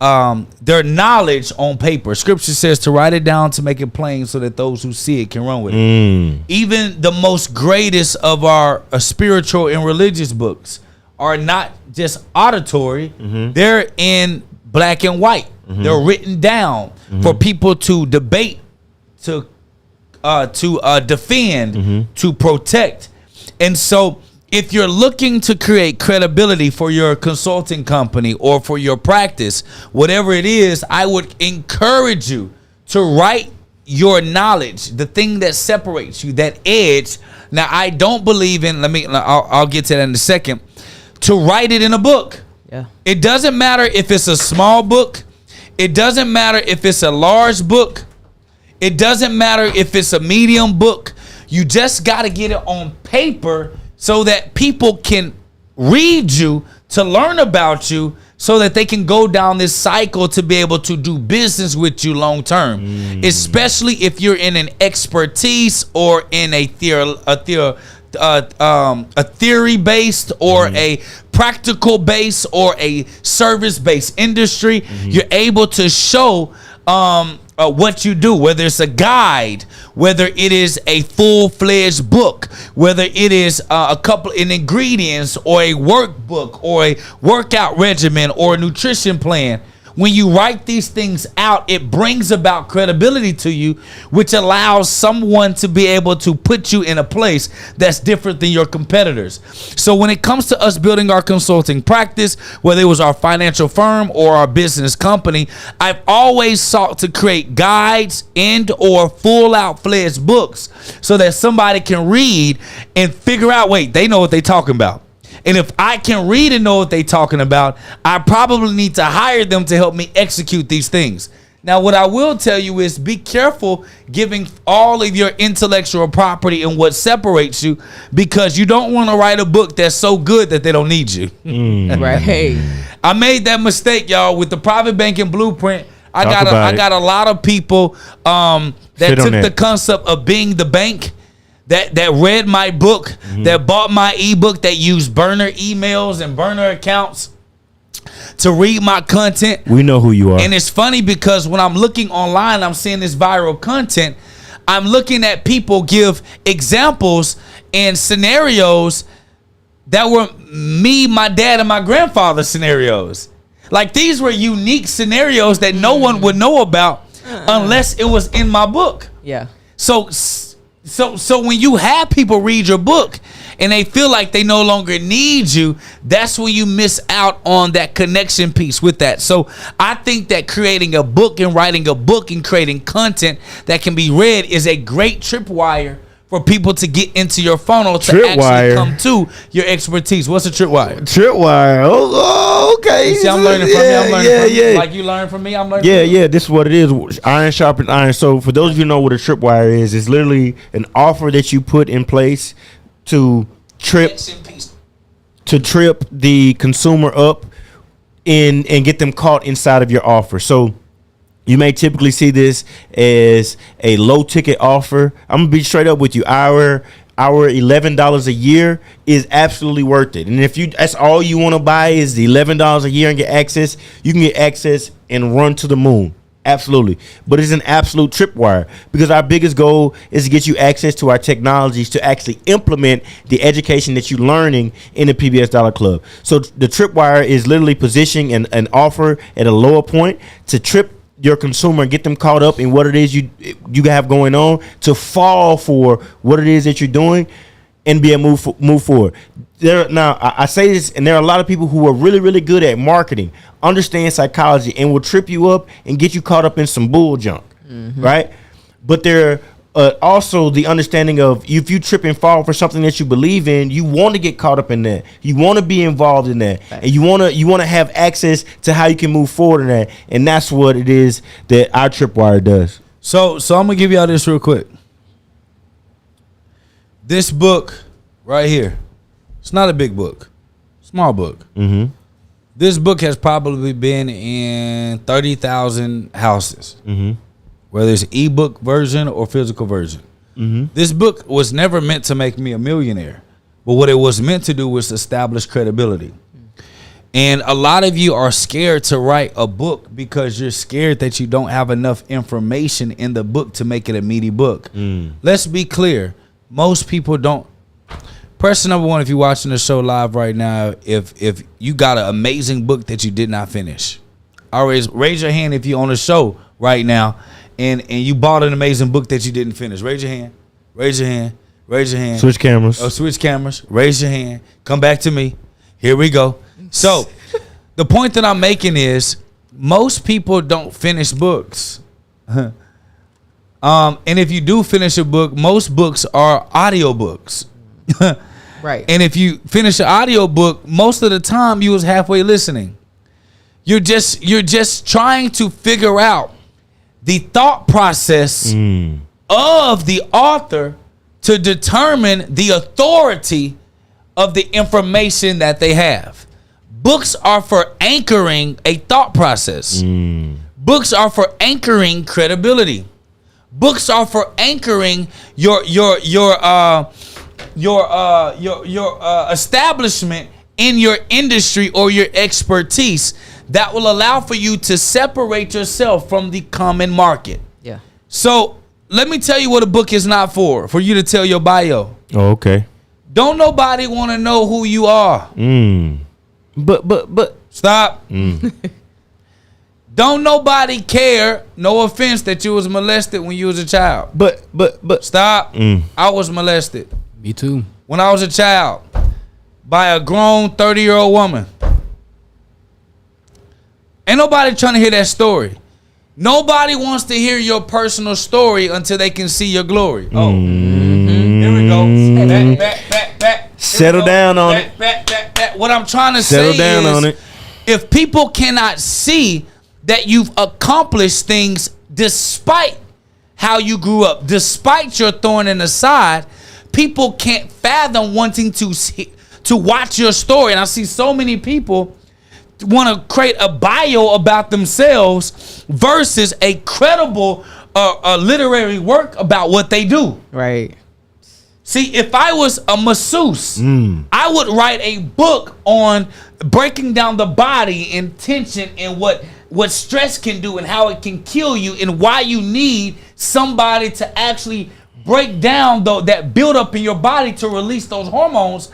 their knowledge on paper. Scripture says to write it down to make it plain so that those who see it can run with it. Even the most greatest of our spiritual and religious books are not just auditory, they're in black and white. They're written down for people to debate, to defend, to protect. And so if you're looking to create credibility for your consulting company or for your practice, whatever it is, I would encourage you to write your knowledge, the thing that separates you, that edge. Now, I don't believe in, I'll get to that in a second, to write it in a book. Yeah. It doesn't matter if it's a small book. It doesn't matter if it's a large book. It doesn't matter if it's a medium book. You just got to get it on paper so that people can read you, to learn about you, so that they can go down this cycle to be able to do business with you long term. Especially if you're in an expertise or in a theory based or a practical base or a service based industry. You're able to show what you do, whether it's a guide, whether it is a full-fledged book, whether it is a couple in ingredients or a workbook or a workout regimen or a nutrition plan. When you write these things out, it brings about credibility to you, which allows someone to be able to put you in a place that's different than your competitors. So when it comes to us building our consulting practice, whether it was our financial firm or our business company, I've always sought to create guides and or full out fledged books so that somebody can read and figure out, wait, they know what they're talking about. And if I can read and know what they're talking about, I probably need to hire them to help me execute these things. Now, what I will tell you is be careful giving all of your intellectual property and what separates you, because you don't want to write a book that's so good that they don't need you. Right. I made that mistake, y'all, with the private banking blueprint. I got a lot of people that took the concept of being the bank, that read my book, that bought my ebook, that used burner emails and burner accounts to read my content. We know who you are. And it's funny because when I'm looking online, I'm seeing this viral content. I'm looking at people give examples and scenarios that were me, my dad, and my grandfather scenarios. Like, these were unique scenarios that no one would know about unless it was in my book. Yeah. So when you have people read your book and they feel like they no longer need you, that's when you miss out on that connection piece with that. So I think that creating a book and writing a book and creating content that can be read is a great tripwire for people to get into your funnel to actually come to your expertise. What's a tripwire? Tripwire. Oh, okay. You see, I'm learning from you. I'm learning from you. Like you learn from me, I'm learning from you. Yeah, this is what it is. Iron sharpens iron. So for those of you who know what a tripwire is, it's literally an offer that you put in place to trip the consumer up and get them caught inside of your offer. So you may typically see this as a low ticket offer. I'm gonna be straight up with you. Our $11 a year is absolutely worth it. And if that's all you want to buy is the $11 a year and get access, you can get access and run to the moon. Absolutely. But it's an absolute tripwire, because our biggest goal is to get you access to our technologies to actually implement the education that you're learning in the PBS Dollar Club. So the tripwire is literally positioning an offer at a lower point to trip your consumer and get them caught up in what it is you have going on, to fall for what it is that you're doing and be able to move forward. Now, I say this, and there are a lot of people who are really, really good at marketing, understand psychology, and will trip you up and get you caught up in some bull junk, right? But they're also the understanding of, if you trip and fall for something that you believe in, you want to get caught up in that. You want to be involved in that, and you want to have access to how you can move forward in that, and that's what it is that our tripwire does. So I'm gonna give y'all this real quick. This book right here, it's not a big book, small book. This book has probably been in 30,000 houses. Whether it's ebook version or physical version. This book was never meant to make me a millionaire, but what it was meant to do was establish credibility. And a lot of you are scared to write a book because you're scared that you don't have enough information in the book to make it a meaty book. Let's be clear. Most people don't. Person number one, if you're watching the show live right now, if you got an amazing book that you did not finish, raise your hand if you're on the show right now and you bought an amazing book that you didn't finish. Raise your hand. Raise your hand. Raise your hand. Switch cameras. Oh, switch cameras. Raise your hand. Come back to me. Here we go. So the point that I'm making is most people don't finish books. And if you do finish a book, most books are audiobooks. Right. And if you finish an audiobook, most of the time you was halfway listening. You're just trying to figure out the thought process of the author to determine the authority of the information that they have. Books are for anchoring a thought process. Books are for anchoring credibility. Books are for anchoring your establishment in your industry or your expertise that will allow for you to separate yourself from the common market. Yeah. So let me tell you what a book is not for you to tell your bio. Oh, okay. Don't nobody want to know who you are. But Stop. Don't nobody care, no offense, that you was molested when you was a child. but Stop. I was molested Me too. when I was a child by a grown 30-year-old woman. Ain't nobody trying to hear that story. Nobody wants to hear your personal story until they can see your glory. Oh, here we go. Back. Settle down on it. Back. What I'm trying to Settle say down is, on it. if people cannot see that you've accomplished things despite how you grew up, despite your thorn in the side, people can't fathom wanting to watch your story. And I see so many people want to create a bio about themselves versus a credible literary work about what they do. Right. See, if I was a masseuse, I would write a book on breaking down the body and tension and what stress can do and how it can kill you and why you need somebody to actually break down that build up in your body to release those hormones.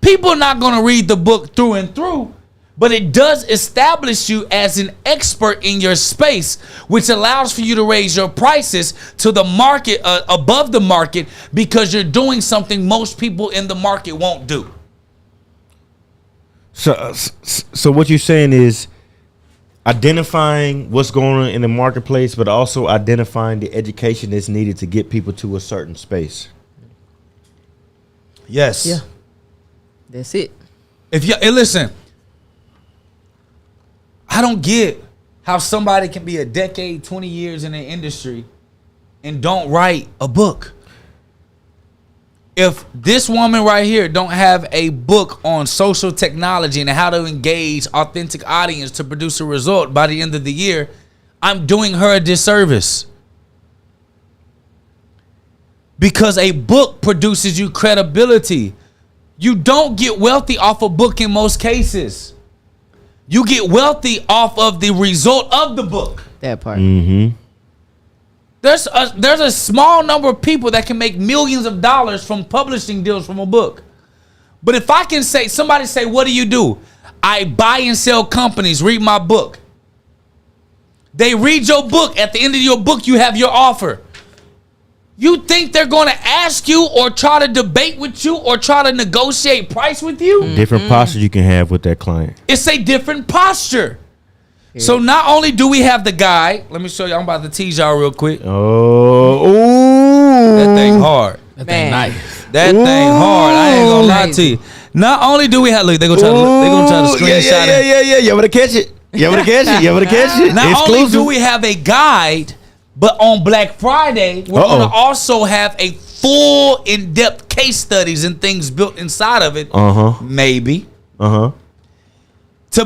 People are not going to read the book through and through, but it does establish you as an expert in your space, which allows for you to raise your prices to the market, above the market, because you're doing something most people in the market won't do. So what you're saying is identifying what's going on in the marketplace, but also identifying the education that's needed to get people to a certain space. Yes. Yeah. That's it. Hey, listen, I don't get how somebody can be a decade, 20 years in the industry and don't write a book. If this woman right here don't have a book on social technology and how to engage authentic audience to produce a result by the end of the year, I'm doing her a disservice. Because a book produces you credibility. You don't get wealthy off a book in most cases. You get wealthy off of the result of the book. That part. There's a small number of people that can make millions of dollars from publishing deals from a book. But if I can say, somebody say, what do? I buy and sell companies, read my book. They read your book. At the end of your book, you have your offer. You think they're going to ask you or try to debate with you or try to negotiate price with you? Different posture you can have with that client. It's a different posture. Yeah. So not only do we have the guy, let me show you. I'm about to tease y'all real quick. Oh, that thing hard. That thing nice. That thing hard. I ain't gonna lie to you. Not only do we have, look, they gonna try to screenshot it. Yeah. You wanna catch it? You wanna catch it? Not only do we have a guide, but on Black Friday, we're going to also have a full in-depth case studies and things built inside of it. Maybe. To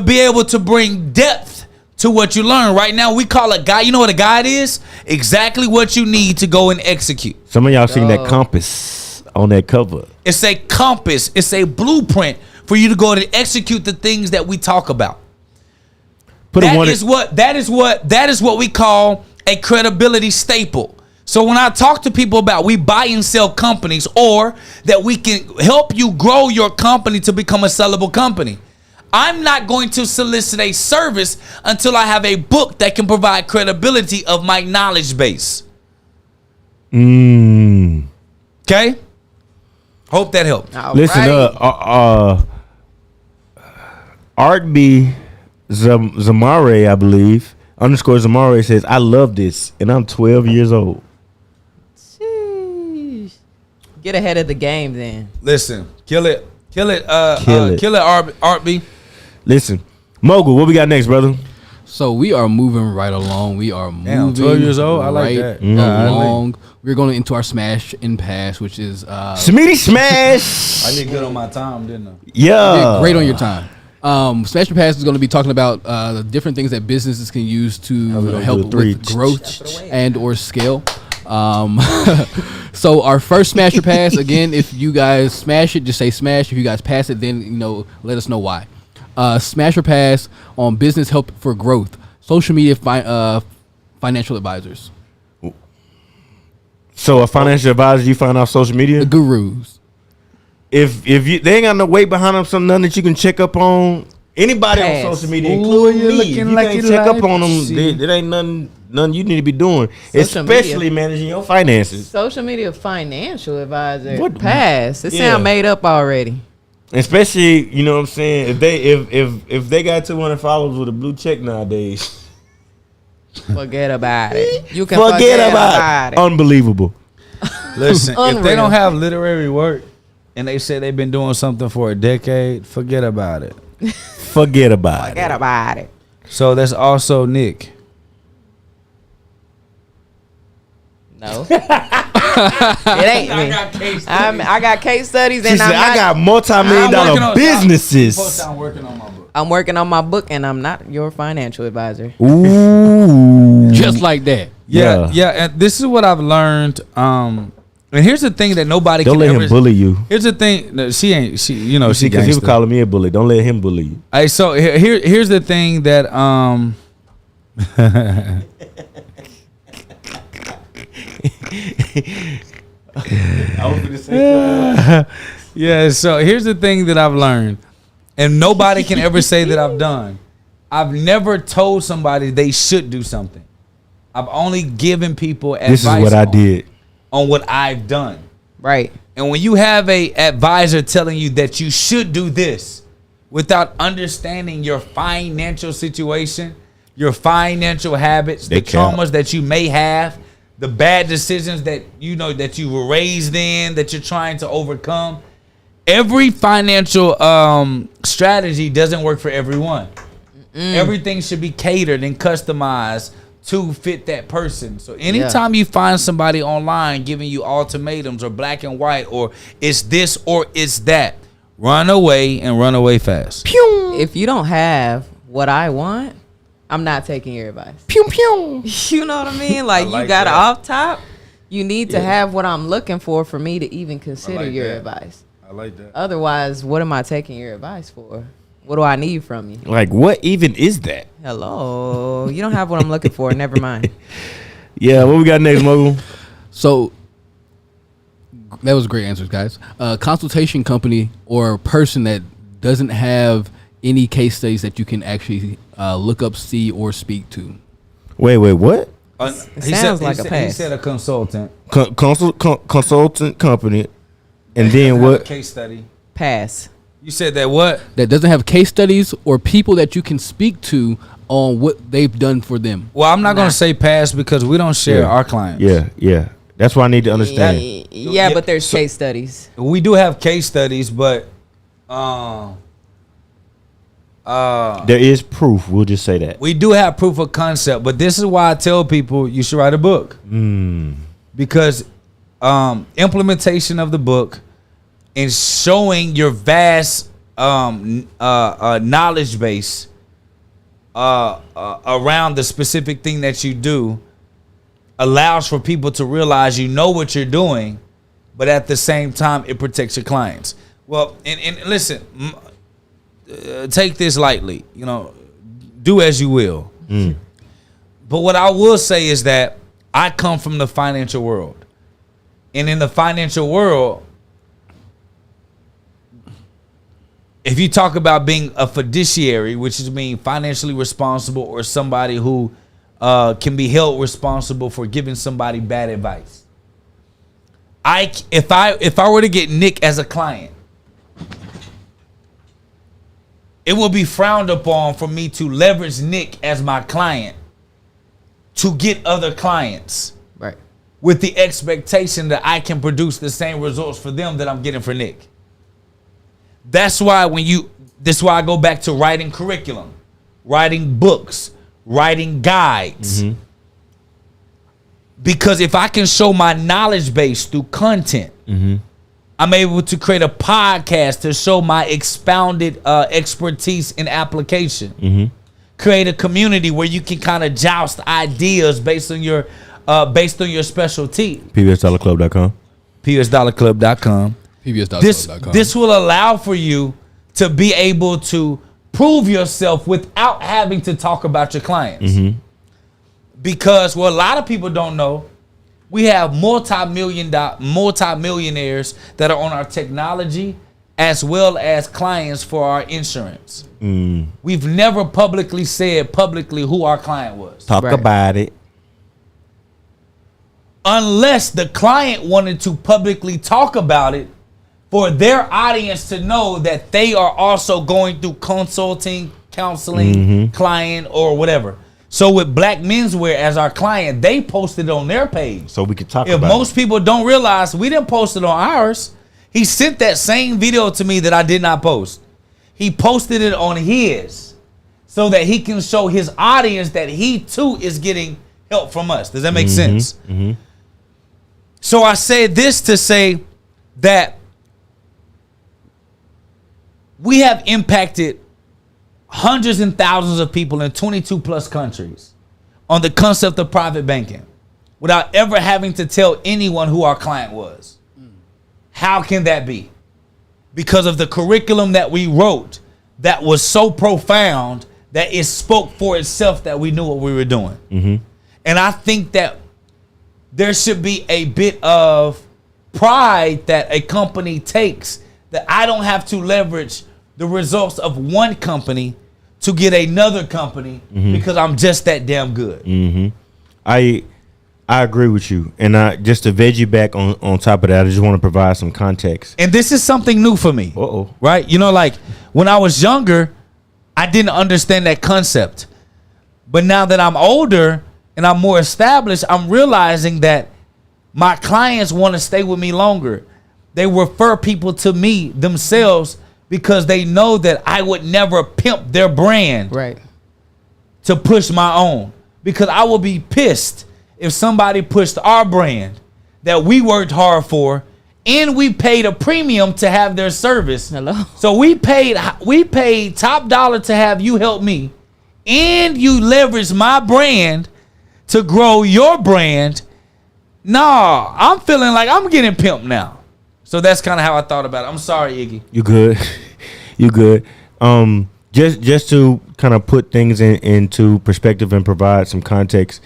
be able to bring depth to what you learn. Right now, we call a guide. You know what a guide is? Exactly what you need to go and execute. Some of y'all seen that compass on that cover. It's a compass. It's a blueprint for you to go and execute the things that we talk about. That is what we call a credibility staple. So when I talk to people about we buy and sell companies or that we can help you grow your company to become a sellable company, I'm not going to solicit a service until I have a book that can provide credibility of my knowledge base. Okay? Hope that helped. All Listen right. Art B Zamare, I believe, _ Zamare says, I love this, and I'm 12 years old. Sheesh. Get ahead of the game then. Listen, kill it, Kill it. Art B. Listen, Mogul, what we got next, brother? So we are moving right along. We are moving 12 years old? I like right that. Yeah, I along. We're going into our smash and pass, which is Smitty Smash. I did good on my time, didn't I? Yeah. great on your time. Smash and pass is going to be talking about the different things that businesses can use to help with growth and or scale. So our first smash or pass, again, if you guys smash it, just say smash. If you guys pass it, then let us know why. Smash or pass on business help for growth. Social media financial advisors. So a financial advisor you find off social media? The gurus. If you they ain't got no weight behind them, something nothing that you can check up on. Anybody Pass. on social media, Ooh, including you're me, looking you like can't you check like up on them. shit. It ain't nothing you need to be doing, Social especially media. managing your finances. Social media financial advisor. What? Pass. It Yeah. sound made up already. Especially, you know what I'm saying. If they got 200 followers with a blue check nowadays, Forget about it. You can forget about it. Unbelievable. Listen, if they Unreal. don't have literary work and they say they've been doing something for a decade, forget about it. Forget about Forget it. about it. So that's also Nick. No. It ain't me. I got case studies She and said, I got multi-million dollar businesses. I'm working on my book. I'm working on my book and I'm not your financial advisor. Ooh. Just like that. Yeah. And this is what I've learned. And here's the thing that nobody Don't can let ever him bully you. Here's the thing. No, she ain't. She, you know, she Because he was gangster. calling me a bully. Don't let him bully you. Hey, so here's the thing that I was gonna say yeah. So here's the thing that I've learned, and nobody can ever say that I've done. I've never told somebody they should do something. I've only given people advice. This is what I did. on what I've done. Right. And when you have a advisor telling you that you should do this without understanding your financial situation, your financial habits, They the traumas that you may have, the bad decisions that you know that you were raised in, that you're trying to overcome, every financial strategy doesn't work for everyone. Everything should be catered and customized to fit that person. So anytime you find somebody online giving you ultimatums or black and white or it's this or it's that, run away and run away fast. If you don't have what I want, I'm not taking your advice. Pew pew. You know what I mean? Like, like you got it that. off top. You need to have what I'm looking for me to even consider like your that. advice. I like that. Otherwise, what am I taking your advice for? What do I need from you? Like, what even is that? Hello. You don't have what I'm looking for. Never mind. Yeah, what we got next, Mogul? So that was great answers, guys. Consultation company or person that doesn't have any case studies that you can actually look up, see, or speak to. Wait, what? sounds like a He pass. said a consultant. Consultant company, and then Have what? A case study. Pass. You said that what? That doesn't have case studies or people that you can speak to on what they've done for them. Well, I'm not going to say pass because we don't share Yeah. our clients. Yeah. That's what I need to understand. Yeah, but there's case studies. We do have case studies, but There is proof. We'll just say that. we do have proof of concept. But this is why I tell people you should write a book. Because implementation of the book and showing your vast knowledge base around the specific thing that you do allows for people to realize you know what you're doing, but at the same time it protects your clients. Well, and listen, take this lightly, you know, do as you will. But what I will say is that I come from the financial world, and in the financial world, if you talk about being a fiduciary, which is mean financially responsible, or somebody who can be held responsible for giving somebody bad advice. If I were to get Nick as a client, it will be frowned upon for me to leverage Nick as my client to get other clients. Right. With the expectation that I can produce the same results for them that I'm getting for Nick. That's why I go back to writing curriculum, writing books, writing guides. Mm-hmm. Because if I can show my knowledge base through content, Mm-hmm. I'm able to create a podcast to show my expounded expertise in application. Mm-hmm. Create a community where you can kind of joust ideas based on your specialty. PBSDollarClub.com. PBSDollarClub.com. PBS.com. This will allow for you to be able to prove yourself without having to talk about your clients. Mm-hmm. Because what a lot of people don't know, we have multi-millionaires that are on our technology as well as clients for our insurance. We've never publicly said who our client was. Talk Right. about it. Unless the client wanted to publicly talk about it for their audience to know that they are also going through consulting, counseling, client, or whatever. So with Black Menswear as our client, they posted it on their page. So we could talk If about most people don't realize, we didn't post it on ours. He sent that same video to me that I did not post. He posted it on his so that he can show his audience that he too is getting help from us. Does that make sense? Mm-hmm. So I said this to say that we have impacted hundreds and thousands of people in 22 plus countries on the concept of private banking without ever having to tell anyone who our client was. How can that be? Because of the curriculum that we wrote that was so profound that it spoke for itself that we knew what we were doing. Mm-hmm. And I think that there should be a bit of pride that a company takes, that I don't have to leverage the results of one company to get another company because I'm just that damn good. Mm-hmm. I agree with you. And just to veg you back on top of that, I just want to provide some context. And this is something new for me. Uh-oh. Right? You know, like when I was younger, I didn't understand that concept. But now that I'm older and I'm more established, I'm realizing that my clients want to stay with me longer. They refer people to me themselves because they know that I would never pimp their brand Right. to push my own. Because I will be pissed if somebody pushed our brand that we worked hard for and we paid a premium to have their service. Hello. So we paid top dollar to have you help me, and you leverage my brand to grow your brand. Nah, I'm feeling like I'm getting pimped now. So that's kind of how I thought about it. I'm sorry, Iggy. You good? You good? Just to kind of put things into perspective and provide some context,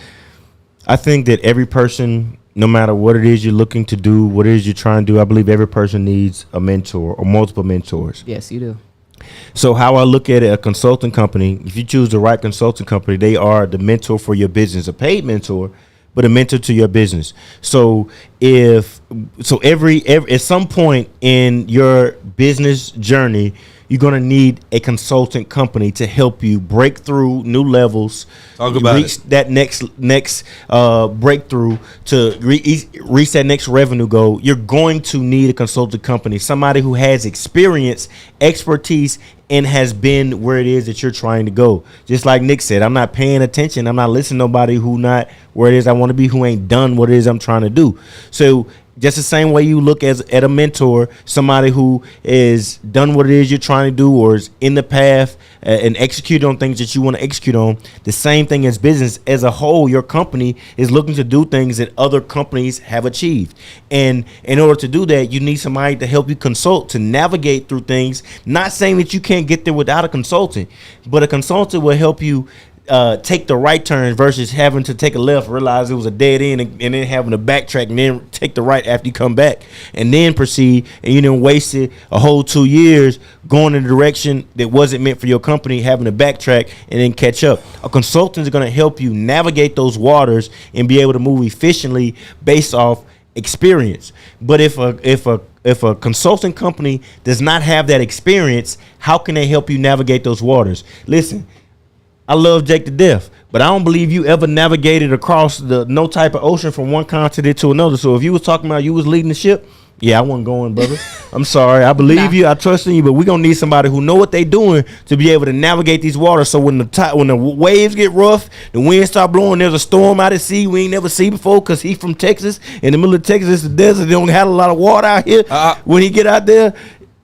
I think that every person, no matter what it is you're looking to do, what it is you're trying to do, I believe every person needs a mentor or multiple mentors. Yes, you do. So how I look at it, a consulting company, if you choose the right consulting company, they are the mentor for your business, a paid mentor, but a mentor to your business. So every at some point in your business journey, you're gonna need a consultant company to help you break through new levels, reach that next breakthrough, to reach that next revenue goal. You're going to need a consultant company, somebody who has experience, expertise, and has been where it is that you're trying to go. Just like Nick said, I'm not paying attention. I'm not listening to nobody who not where it is I want to be, who ain't done what it is I'm trying to do. So just the same way you look at a mentor, somebody who is done what it is you're trying to do or is in the path and execute on things that you want to execute on, the same thing as business as a whole. Your company is looking to do things that other companies have achieved. And in order to do that, you need somebody to help you consult, to navigate through things. Not saying that you can't get there without a consultant, but a consultant will help you take the right turn versus having to take a left, realize it was a dead end, and then having to backtrack and then take the right after you come back and then proceed, and you done wasted a whole 2 years going in a direction that wasn't meant for your company, having to backtrack and then catch up. A consultant is going to help you navigate those waters and be able to move efficiently based off experience. But if a consulting company does not have that experience, how can they help you navigate those waters? Listen, I love Jake to death, but I don't believe you ever navigated across the no type of ocean from one continent to another. So if you was talking about you was leading the ship, yeah, I wasn't going, brother. I'm sorry. I believe you. I trust in you, but we're gonna need somebody who know what they doing to be able to navigate these waters. So when the waves get rough, the wind start blowing, there's a storm out at sea we ain't never see before, because he from Texas. In the middle of Texas, it's the desert. They don't have a lot of water out here. When he get out there,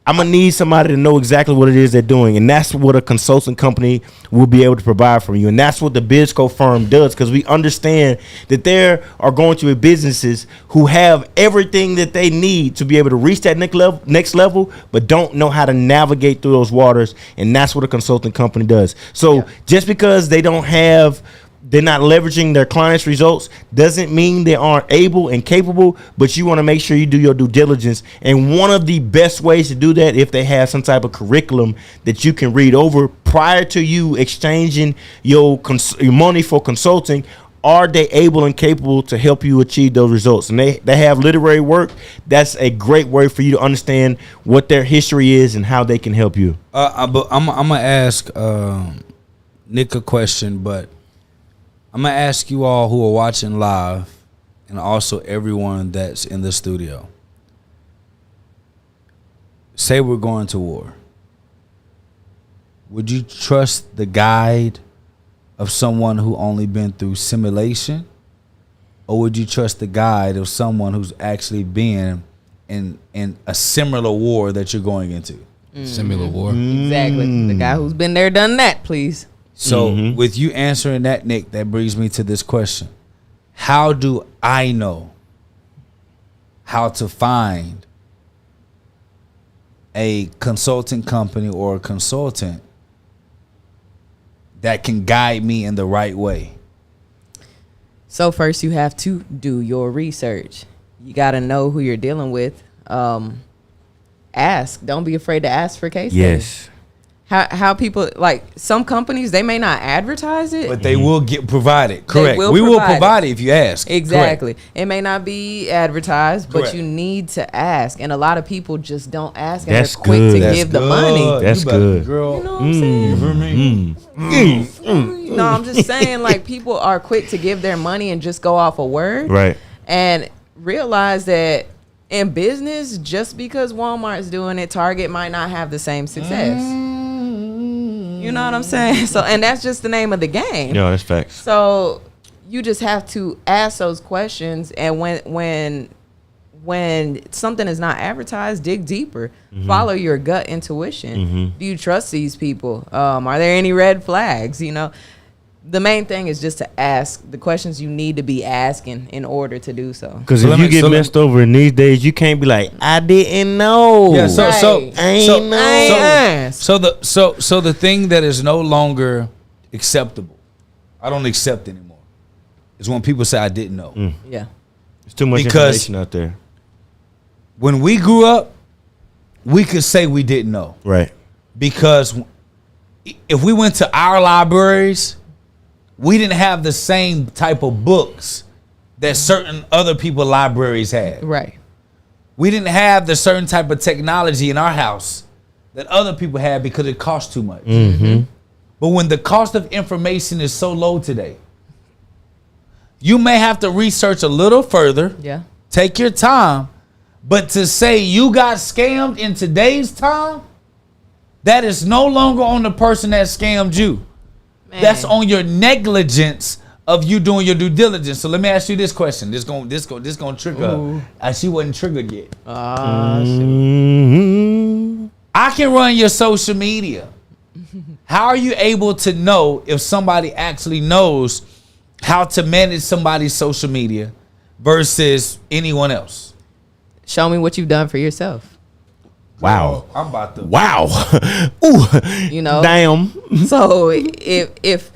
I'm going to need somebody to know exactly what it is they're doing. And that's what a consulting company will be able to provide for you. And that's what the Bizco firm does, because we understand that there are going to be businesses who have everything that they need to be able to reach that next level, but don't know how to navigate through those waters. And that's what a consulting company does. So just because they're not leveraging their clients' results doesn't mean they aren't able and capable, but you want to make sure you do your due diligence. And one of the best ways to do that, if they have some type of curriculum that you can read over prior to you exchanging your money for consulting, are they able and capable to help you achieve those results? And they have literary work. That's a great way for you to understand what their history is and how they can help you. I'm going to ask Nick a question, but I'm going to ask you all who are watching live, and also everyone that's in the studio. Say we're going to war. Would you trust the guide of someone who only been through simulation? Or would you trust the guide of someone who's actually been in a similar war that you're going into? Similar war. Exactly. The guy who's been there, done that, please. So with you answering that, Nick, that brings me to this question. How do I know how to find a consulting company or a consultant that can guide me in the right way? So first you have to do your research. You got to know who you're dealing with. Ask. Don't be afraid to ask for case studies. How people, like, some companies, they may not advertise it, but they will get provided. Correct. Will we will provide provide it if you ask. Exactly. Correct. It may not be advertised, Correct. but you need to ask. And a lot of people just don't ask, and That's they're quick good. to That's give the money. That's good. Girl. You know what I'm saying? No, I'm just saying, like, people are quick to give their money and just go off a word. Right. And realize that in business, just because Walmart's doing it, Target might not have the same success. You know what I'm saying? So, and that's just the name of the game. Yeah, that's facts. So you just have to ask those questions, and when something is not advertised, dig deeper. Follow your gut intuition. Do you trust these people? Are there any red flags? You know, the main thing is just to ask the questions you need to be asking in order to do so. Because if you get messed over in these days, you can't be like, I didn't know. Yeah, so the thing that is no longer acceptable, I don't accept anymore, is when people say I didn't know. Yeah. There's too much information out there. When we grew up, we could say we didn't know. Right. Because if we went to our libraries, we didn't have the same type of books that certain other people libraries had. Right. We didn't have the certain type of technology in our house that other people had because it cost too much. But when the cost of information is so low today, you may have to research a little further. Yeah. Take your time. But to say you got scammed in today's time, that is no longer on the person that scammed you. Man. That's on your negligence of you doing your due diligence. So let me ask you this question. This gonna trigger her. She wasn't triggered yet. I can run your social media. How are you able to know if somebody actually knows how to manage somebody's social media versus anyone else? Show me what you've done for yourself. Wow. I'm about to. Wow. Ooh. You know. Damn. So if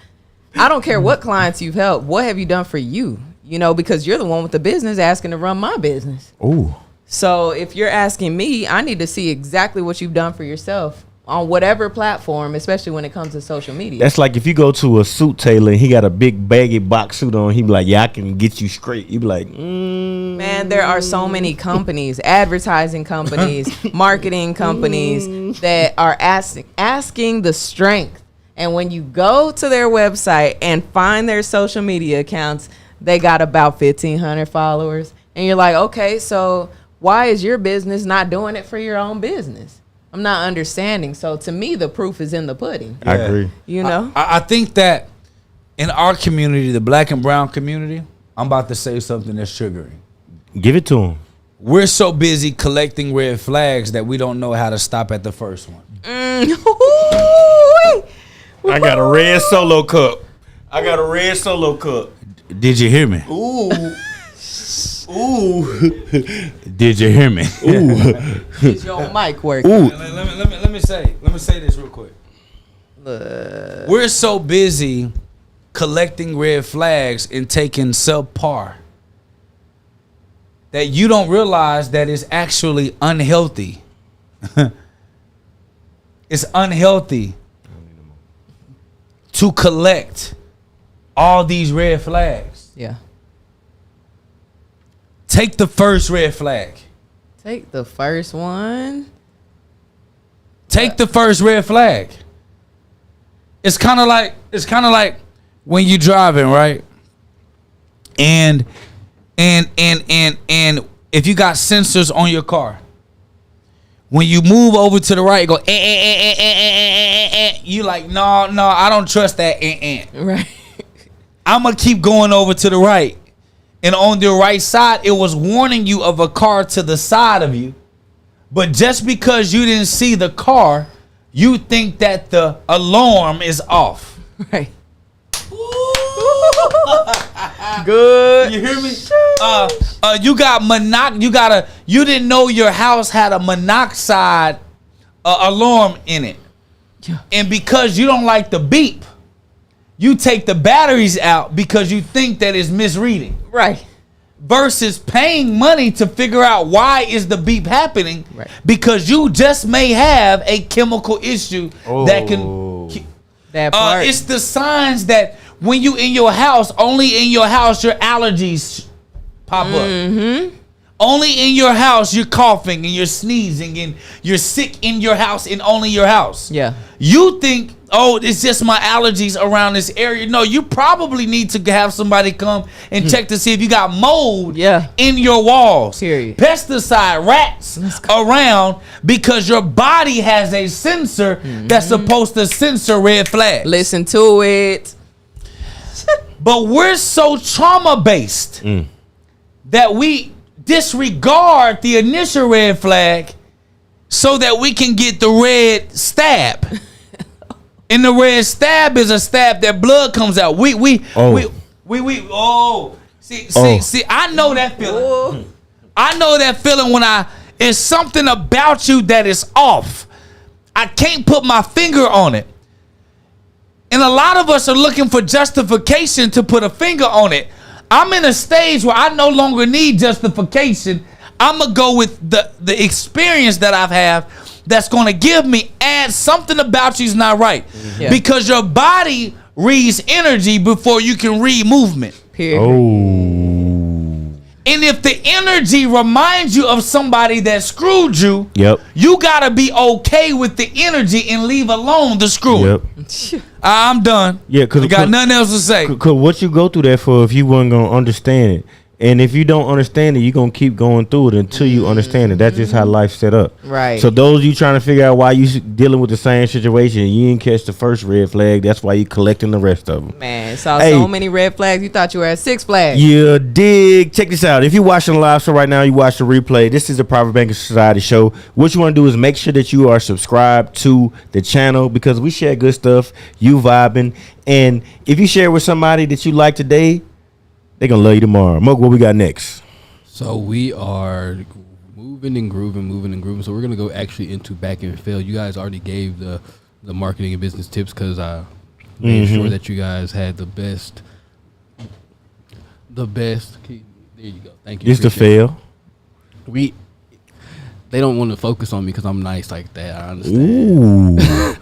I don't care what clients you've helped. What have you done for you? You know, because you're the one with the business asking to run my business. Ooh. So if you're asking me, I need to see exactly what you've done for yourself on whatever platform, especially when it comes to social media. That's like if you go to a suit tailor and he got a big baggy box suit on, he be like, yeah, I can get you straight. You be like, Man, there are so many companies, advertising companies, marketing companies that are asking the strength. And when you go to their website and find their social media accounts, they got about 1,500 followers. And you're like, okay, so why is your business not doing it for your own business? I'm not understanding. So to me, the proof is in the pudding. I agree. You know? I think that in our community, the black and brown community, I'm about to say something that's triggering. Give it to him. We're so busy collecting red flags that we don't know how to stop at the first one. I got a red solo cup. Did you hear me? Ooh. Ooh. Did you hear me? Ooh. Is your mic working? Ooh. Let me say this real quick. We're so busy collecting red flags and taking subpar that you don't realize that it's actually unhealthy. It's unhealthy to collect all these red flags. Yeah. Take the first red flag. Take the first one. Take the first red flag. It's kind of like when you driving, right? And if you got sensors on your car, when you move over to the right, you go you like, no, I don't trust that. Right. I'm gonna keep going over to the right. And on the right side, it was warning you of a car to the side of you. But just because you didn't see the car, you think that the alarm is off. Right. Good. You hear me? You didn't know your house had a monoxide alarm in it. Yeah. And because you don't like the beep, you take the batteries out because you think that it's misreading. Right. Versus paying money to figure out why is the beep happening. Right. Because you just may have a chemical issue that can... That part. It's the signs that when you in your house, only in your house your allergies pop up. Mm-hmm. Only in your house you're coughing and you're sneezing and you're sick in your house and only your house. Yeah. You think, oh, it's just my allergies around this area. No, you probably need to have somebody come and check to see if you got mold in your walls. Period. Pesticide, rats around because your body has a sensor that's supposed to censor red flags. Listen to it. But we're so trauma-based that we disregard the initial red flag so that we can get the red stab. And the red stab is a stab that blood comes out. See, I know that feeling. I know that feeling when it's something about you that is off. I can't put my finger on it. And a lot of us are looking for justification to put a finger on it. I'm in a stage where I no longer need justification. I'm going to go with the experience that I've had that's going to give me, add something about you is not right. Yeah. Because your body reads energy before you can read movement. Period. And if the energy reminds you of somebody that screwed you, you got to be okay with the energy and leave alone the screw. I'm done. Yeah, because I got nothing else to say. Because what you go through that for if you weren't going to understand it? And if you don't understand it, you're going to keep going through it until you understand it. That's just how life's set up. Right. So those you trying to figure out why you dealing with the same situation, you didn't catch the first red flag. That's why you collecting the rest of them. Man, saw so many red flags. You thought you were at Six Flags. You dig. Check this out. If you're watching the live show right now, you watch the replay. This is the Private Banking Society show. What you want to do is make sure that you are subscribed to the channel because we share good stuff. You vibing. And if you share with somebody that you like today, they're going to love you tomorrow. Moke, what we got next? So we are moving and grooving. So we're going to go actually into back and fill. You guys already gave the marketing and business tips because made sure that you guys had the best. There you go. Thank you. It's the Appreciate fail. it. They don't want to focus on me because I'm nice like that. I understand. Ooh.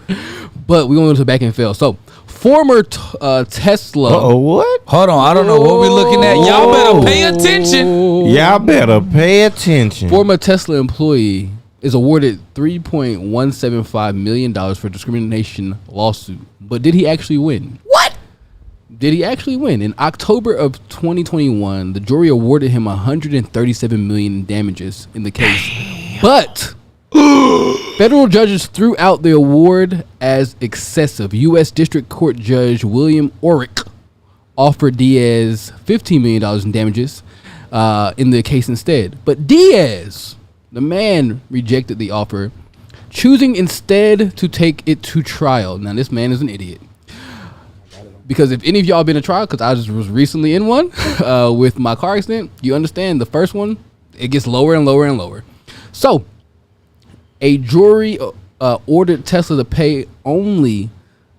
But we went to back and fail. So former Tesla. Oh, what? Hold on, I don't know what we're looking at. Y'all better pay attention. Y'all better pay attention. Former Tesla employee is awarded $3.175 million for discrimination lawsuit. But did he actually win? What? Did he actually win? In October of 2021, the jury awarded him $137 million in damages in the case. But federal judges threw out the award as excessive. U.S. District Court Judge William Orrick offered Diaz $15 million in damages in the case instead. But Diaz, the man, rejected the offer, choosing instead to take it to trial. Now, this man is an idiot. Because if any of y'all been in a trial, because I just was recently in one with my car accident, you understand the first one, it gets lower and lower and lower. So, a jury ordered Tesla to pay only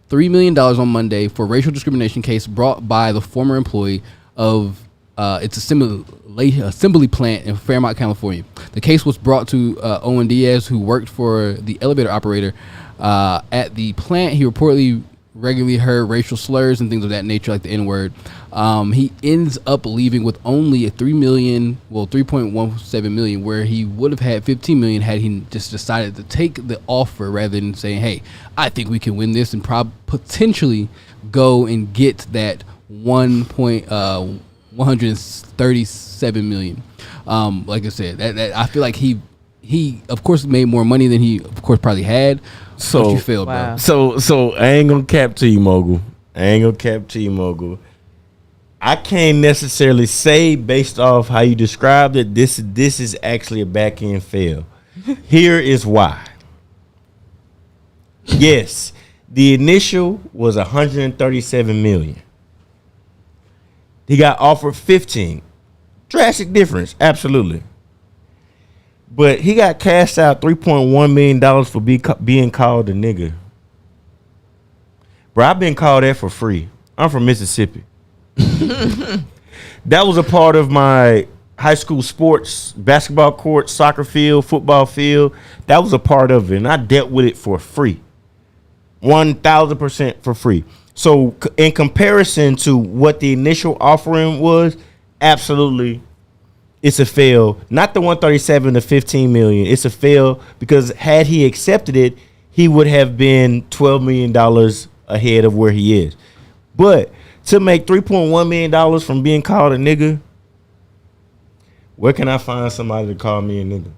$3 million on Monday for a racial discrimination case brought by the former employee of its assembly plant in Fairmont, California. The case was brought to Owen Diaz, who worked for the elevator operator at the plant. He reportedly regularly heard racial slurs and things of that nature, like the N-word. He ends up leaving with only a $3.17 million, where he would have had $15 million had he just decided to take the offer rather than saying, "Hey, I think we can win this," and potentially go and get that $137 million. Like I said, that I feel like he of course made more money than he of course probably had. So you failed, wow. bro. So I ain't gonna cap to you, Mogul. I can't necessarily say based off how you described it, this is actually a back end fail. Here is why. Yes, the initial was $137 million. He got offered 15. Drastic difference, absolutely. But he got cashed out $3.1 million for being called a nigger. Bro, I've been called that for free. I'm from Mississippi. That was a part of my high school sports, basketball court, soccer field, football field. That was a part of it, and I dealt with it for free. 1,000% for free. So in comparison to what the initial offering was, absolutely it's a fail. Not the 137 to 15 million. It's a fail because had he accepted it, he would have been $12 million ahead of where he is. But to make $3.1 million from being called a nigga, where can I find somebody to call me a nigga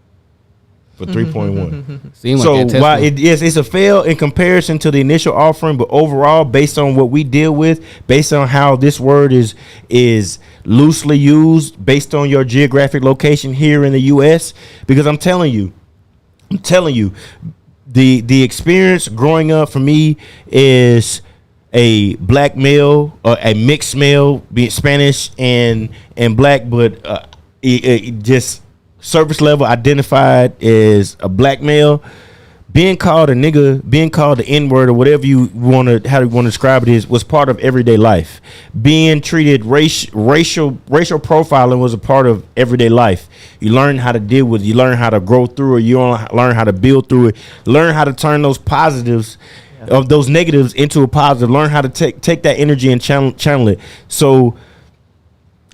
for 3.1? So like while it's a fail in comparison to the initial offering, but overall, based on what we deal with, based on how this word is loosely used, based on your geographic location here in the U.S., because I'm telling you, the experience growing up for me is a black male or a mixed male, be it Spanish and black, but it just surface level identified as a black male, being called a nigga, being called the N-word or whatever you want to, how you want to describe it, was part of everyday life. Being treated racial profiling was a part of everyday life. You learn how to deal with it. You learn how to grow through it. You learn how to build through it. Learn how to turn those positives of those negatives into a positive. Learn how to take that energy and channel it. So,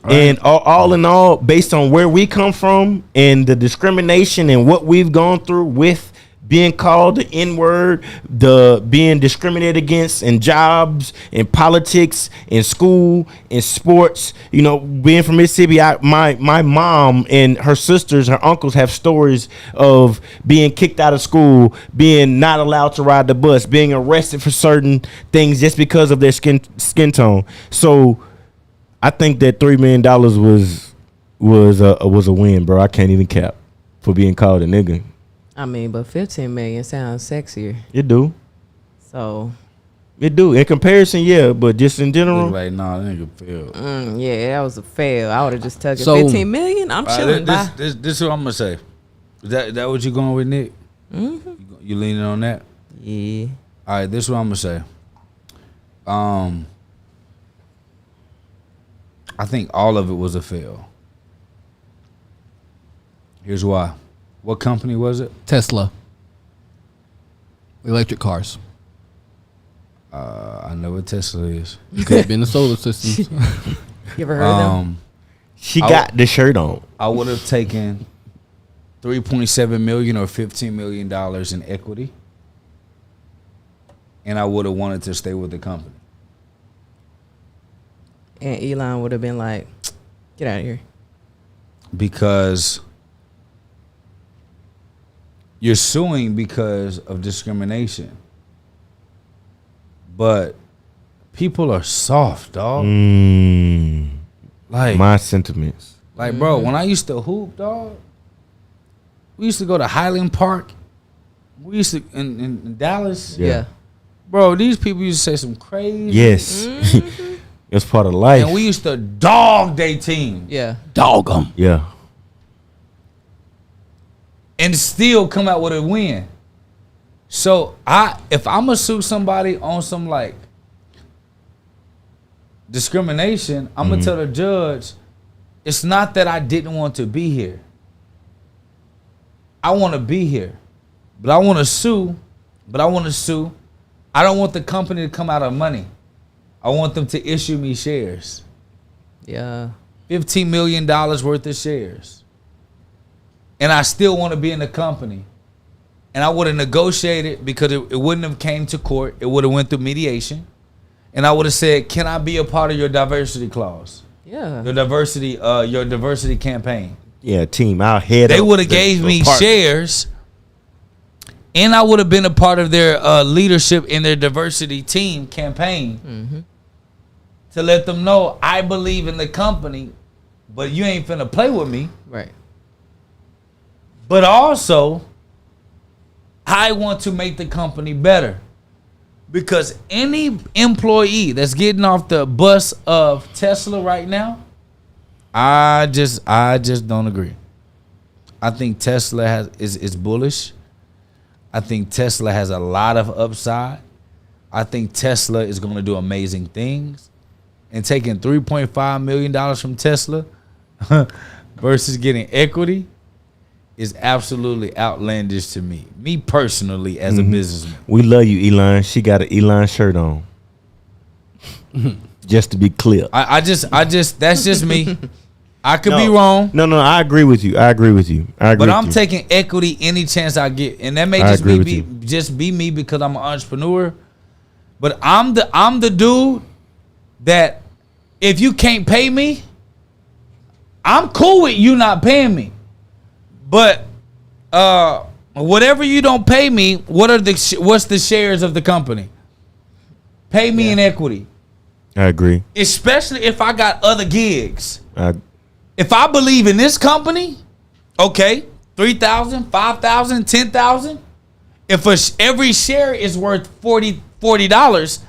and all in all, based on where we come from and the discrimination and what we've gone through with being called the N-word, the being discriminated against in jobs, in politics, in school, in sports, you know, being from Mississippi, my mom and her sisters, her uncles have stories of being kicked out of school, being not allowed to ride the bus, being arrested for certain things just because of their skin tone. So I think that $3 million was a win, bro. I can't even cap for being called a nigga. I mean, but 15 million sounds sexier. It do. So. It do. In comparison, yeah, but just in general. Like, nah, that nigga failed. Yeah, that was a fail. I would have just took it. So, 15 million? I'm chilling. This is what I'm going to say. Is that what you going with, Nick? Mm-hmm. You leaning on that? Yeah. All right, this is what I'm going to say. I think all of it was a fail. Here's why. What company was it? Tesla. Electric cars. I know what Tesla is. Could have been the solar systems. You ever heard of them? She got the shirt on. I would have taken $3.7 million or $15 million in equity, and I would have wanted to stay with the company. And Elon would have been like, "Get out of here." Because you're suing because of discrimination. But people are soft, dog. Like My sentiments. Like, bro, when I used to hoop, dog, we used to go to Highland Park. We used to in Dallas. Yeah. Bro, these people used to say some crazy. Yes. It's part of life. And we used to dog their team. Yeah. Dog them. Yeah. And still come out with a win. So if I'm gonna sue somebody on some like discrimination, I'm gonna tell the judge, it's not that I didn't want to be here. I want to be here, but I want to sue. I don't want the company to come out of money. I want them to issue me shares. Yeah. $15 million worth of shares. And I still want to be in the company. And I would have negotiated because it wouldn't have came to court. It would have went through mediation. And I would have said, can I be a part of your diversity clause? Yeah. Your diversity campaign. Yeah, team. I'll head They up would have the gave me department. shares. And I would have been a part of their leadership in their diversity team campaign. To let them know I believe in the company, but you ain't finna play with me. Right. But also, I want to make the company better. Because any employee that's getting off the bus of Tesla right now, I just don't agree. I think Tesla is bullish. I think Tesla has a lot of upside. I think Tesla is going to do amazing things. And taking $3.5 million from Tesla versus getting equity is absolutely outlandish to me. Me personally, as a businessman. We love you, Elon. She got an Elon shirt on. Just to be clear. I just that's just me. I could be wrong. No, I agree with you. But I'm taking equity any chance I get. And that may just be me because I'm an entrepreneur. But I'm the dude that if you can't pay me, I'm cool with you not paying me. But whatever you don't pay me, what's the shares of the company? Pay me in equity. I agree. Especially if I got other gigs. If I believe in this company, okay, 3,000, 5,000, 10,000. If every share is worth $40,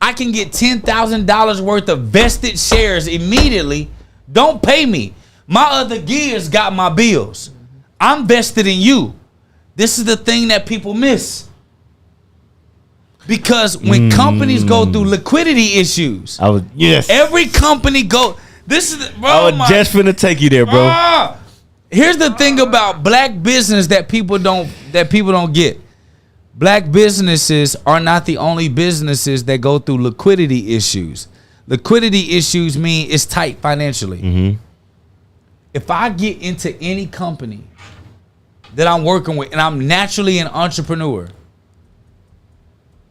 I can get $10,000 worth of vested shares immediately. Don't pay me. My other gears got my bills. I'm vested in you. This is the thing that people miss. Because when companies go through liquidity issues, every company this is bro. I was just finna take you there, bro. Here's the thing about black business that people don't get. Black businesses are not the only businesses that go through liquidity issues. Liquidity issues mean it's tight financially. If I get into any company that I'm working with and I'm naturally an entrepreneur,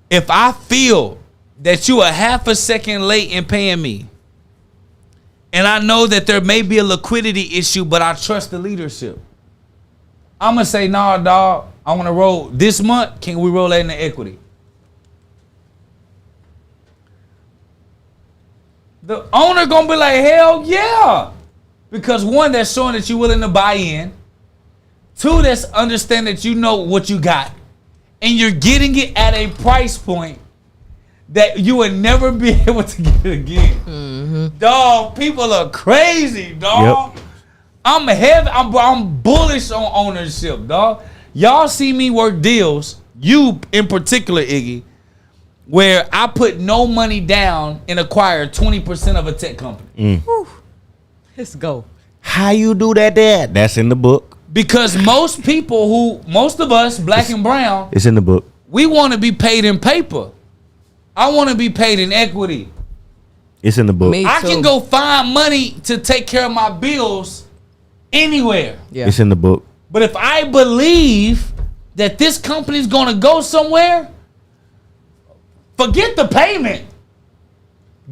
if I feel that you are half a second late in paying me, and I know that there may be a liquidity issue, but I trust the leadership, I'm going to say, nah, dog, I want to roll this month. Can we roll that into equity? The owner going to be like, hell yeah. Because one, that's showing that you're willing to buy in. Two, that's understand that you know what you got. And you're getting it at a price point that you would never be able to get it again. Dog, people are crazy, dog. Yep. I'm bullish on ownership, dog. Y'all see me work deals, you in particular, Iggy, where I put no money down and acquire 20% of a tech company. Let's go. How you do that there? That's in the book. Because most of us, black and brown, It's in the book. we want to be paid in paper. I want to be paid in equity. It's in the book. Me I too. can go find money to take care of my bills anywhere. Yeah. It's in the book. But if I believe that this company is going to go somewhere, forget the payment.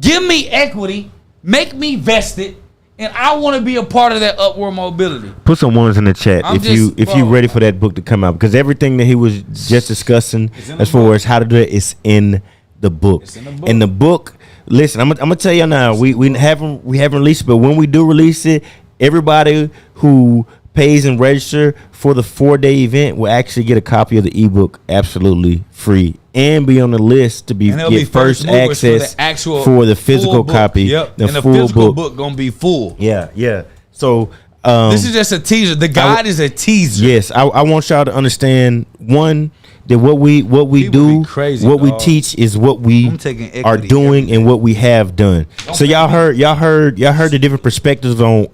Give me equity, make me vested, and I want to be a part of that upward mobility. Put some ones in the chat I'm if just- you bro. ready for that book to come out, because everything that he was just discussing It's in the as far book. as how to do it is in the book. It's in the book. And the book, listen, I'm gonna tell you now. We haven't released it, but when we do release it, everybody who pays and register for the 4-day event will actually get a copy of the ebook absolutely free and be on the list to be And they'll get be first movers access for the actual for the full physical book. copy. Yep. The And the full physical book. book gonna be full. Yeah. So This is just a teaser. The guide is a teaser. yes, I want y'all to understand, one, that what we People do, be crazy, what we dog. teach is what we I'm taking equity are doing every and what we have done. Don't So pay y'all me. heard the different perspectives on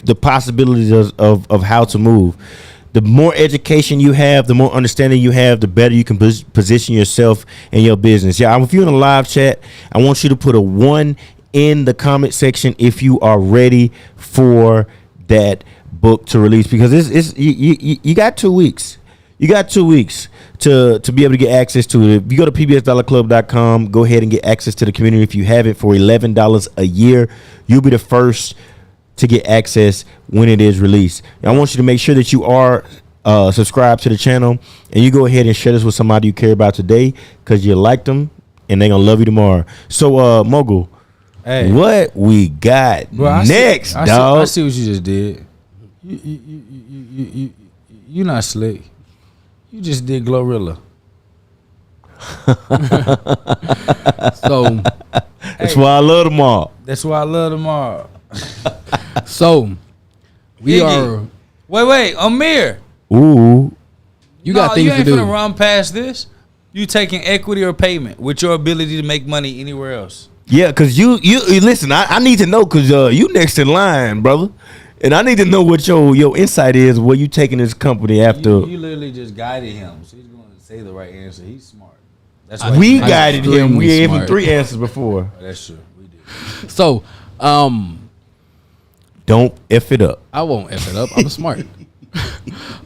the possibilities of how to move. The more education you have, the more understanding you have, the better you can position yourself in your business. Yeah, if you're in a live chat, I want you to put a 1 in the comment section if you are ready for that book to release, because you got 2 weeks. You got 2 weeks to be able to get access to it. If you go to pbsdollarclub.com, go ahead and get access to the community. If you have it for $11 a year, you'll be the first to get access when it is released. I want you to make sure that you are subscribed to the channel, and you go ahead and share this with somebody you care about today, because you like them and they're gonna love you tomorrow. So Mogul, Hey. what we got Bro, I next, see, dog? I see what you just did. You not slick. You just did Glorilla. So, That's why I love them all. That's why I love them all. so we Iggy. are. Wait, Amir. Ooh, You got No, things you to ain't do. finna run past this. You taking equity or payment with your ability to make money anywhere else. yeah, because you listen. I need to know, because you next in line, brother, and I need to know what your insight is. Where you taking this company after? You literally just guided him, so he's going to say the right answer. He's smart. That's why We he- guided him. extremely We gave him smart. 3 answers before. That's true. We did. So, Don't F it up. I won't F it up. I'm smart.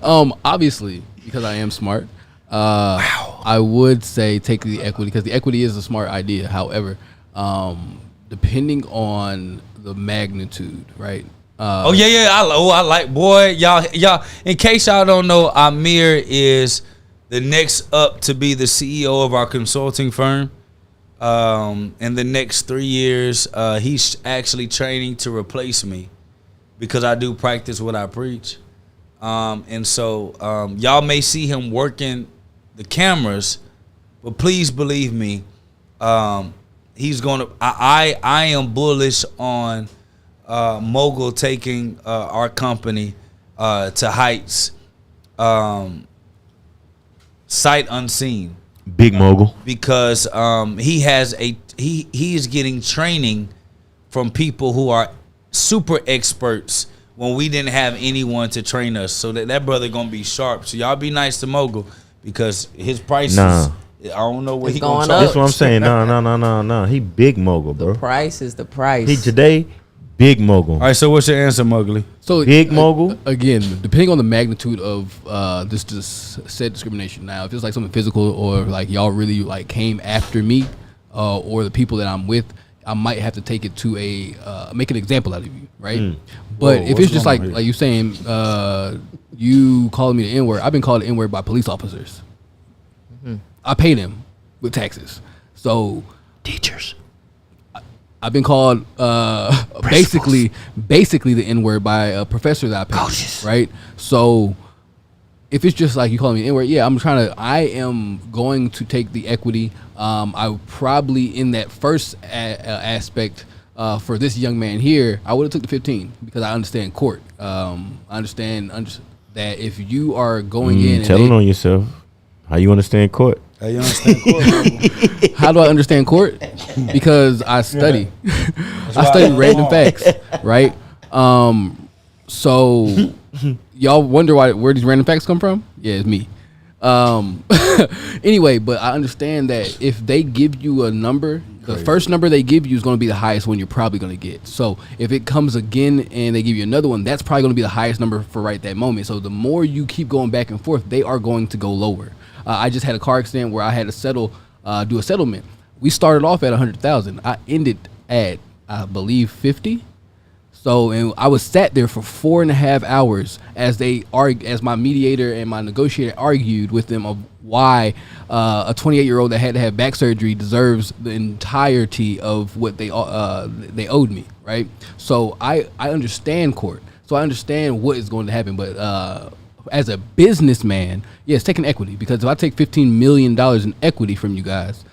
Obviously, because I am smart, I would say take the equity, because the equity is a smart idea. However, depending on the magnitude, right? Oh yeah. I like, boy, y'all. In case y'all don't know, Amir is the next up to be the CEO of our consulting firm. In the next 3 years, he's actually training to replace me, because I do practice what I preach. And so y'all may see him working the cameras, but please believe me, he's gonna. I am bullish on Mogul taking our company to heights, sight unseen, Big Mogul. because he is getting training from people who are super experts when we didn't have anyone to train us. So that brother gonna be sharp. So y'all be nice to Mogul, because his prices, Nah. I don't know what It's he gonna going charge. up. That's what I'm saying. No. He Big Mogul, bro. Price is the price. He today, Big Mogul. All right, so what's your answer, Mowgli? So Big mogul? Again, depending on the magnitude of this said discrimination. Now, if it's like something physical, or like y'all really like came after me, or the people that I'm with, I might have to take it to make an example out of you, right? But Whoa, if what's it's just going like on here? you saying, you calling me the N word, I've been called the N word by police officers. I pay them with taxes, so Teachers. I've been called basically the N word by a professor that I pay, Coaches. right? So if it's just like you calling me N word, yeah, I am going to take the equity. I probably in that first aspect for this young man here, I would have took the 15 because I understand court. I understand that if you are going in, and Telling on yourself. How you understand court? You understand court? How do I understand court? Because I study. I study random facts, right? So y'all wonder where these random facts come from? Yeah, it's me. Anyway, but I understand that if they give you a number, the first number they give you is going to be the highest one you're probably going to get. So if it comes again and they give you another one, that's probably going to be the highest number for right that moment. So the more you keep going back and forth, they are going to go lower. I just had a car accident where I had to do a settlement. We started off at 100,000. I ended at, I believe, 50. So, and I was sat there for 4.5 hours as as my mediator and my negotiator argued with them of why a 28-year-old that had to have back surgery deserves the entirety of what they owed me, right? So I understand court. So I understand what is going to happen. But as a businessman, yes, taking equity, because if I take $15 million in equity from you guys,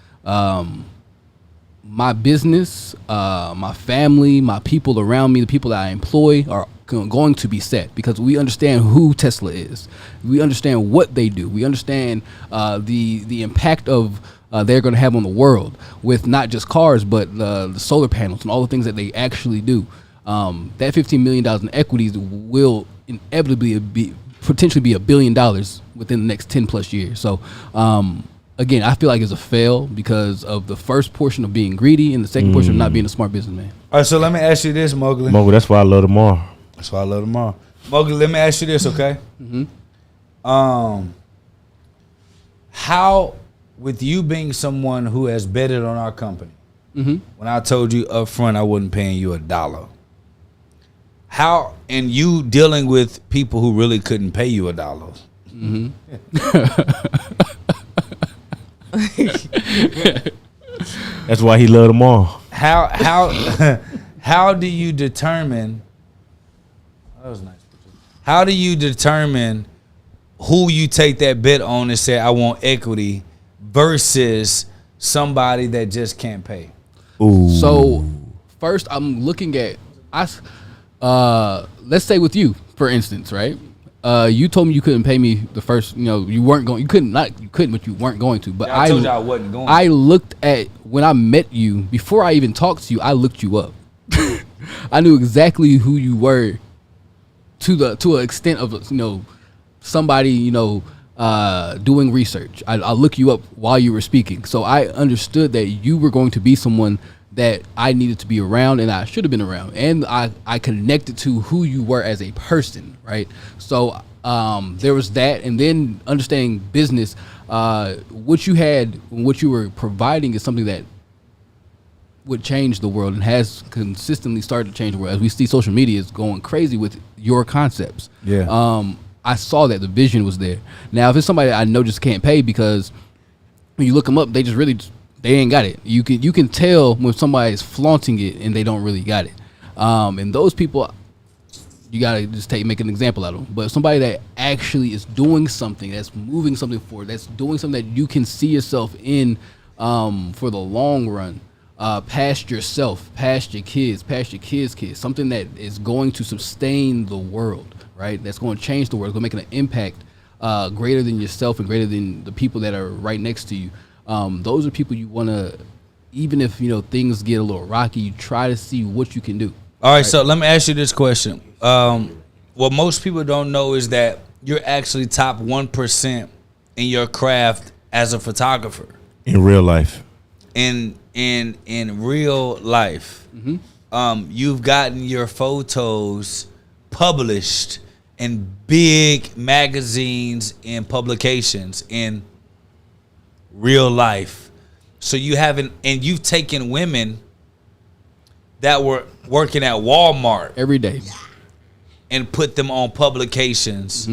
my business, my family, my people around me, the people that I employ are going to be set, because we understand who Tesla is. We understand what they do. We understand the impact of they're going to have on the world with not just cars, but the solar panels and all the things that they actually do. That $15 million in equities will inevitably potentially be $1 billion within the next 10 plus years. So, again, I feel like it's a fail because of the first portion of being greedy and the second portion of not being a smart businessman. All right, so let me ask you this, Mowgli. Mowgli, that's why I love tomorrow. That's why I love tomorrow. Mowgli, let me ask you this, okay? How, with you being someone who has betted on our company, when I told you up front I wasn't paying you $1, how, and you dealing with people who really couldn't pay you $1. That's why he loved them all. How do you determine? That was nice. How do you determine who you take that bet on and say I want equity versus somebody that just can't pay? Ooh. So first, I'm looking at let's say with you, for instance, right? You told me you couldn't pay me the first, you weren't going, you couldn't, but you weren't going to. But yeah, I told you I wasn't going. I looked at, when I met you, before I even talked to you, I looked you up. I knew exactly who you were to an extent of, somebody, doing research. I look you up while you were speaking. So I understood that you were going to be someone that I needed to be around and I should have been around. And I connected to who you were as a person, right? So there was that. And then understanding business, what you had, what you were providing is something that would change the world and has consistently started to change the world. As we see social media is going crazy with your concepts. Yeah. I saw that the vision was there. Now, if it's somebody I know just can't pay, because when you look them up, they just really they ain't got it. You can tell when somebody is flaunting it and they don't really got it. And those people, you gotta just make an example out of them. But somebody that actually is doing something, that's moving something forward, that's doing something that you can see yourself in for the long run, past yourself, past your kids, past your kids' kids, something that is going to sustain the world, right? That's going to change the world, going to make an impact greater than yourself and greater than the people that are right next to you. Those are people you want to, even if, things get a little rocky, you try to see what you can do. All right, so let me ask you this question. What most people don't know is that you're actually top 1% in your craft as a photographer. In real life. In real life. You've gotten your photos published in big magazines and publications in real life. So you haven't, and you've taken women that were working at Walmart Every day. and put them on publications.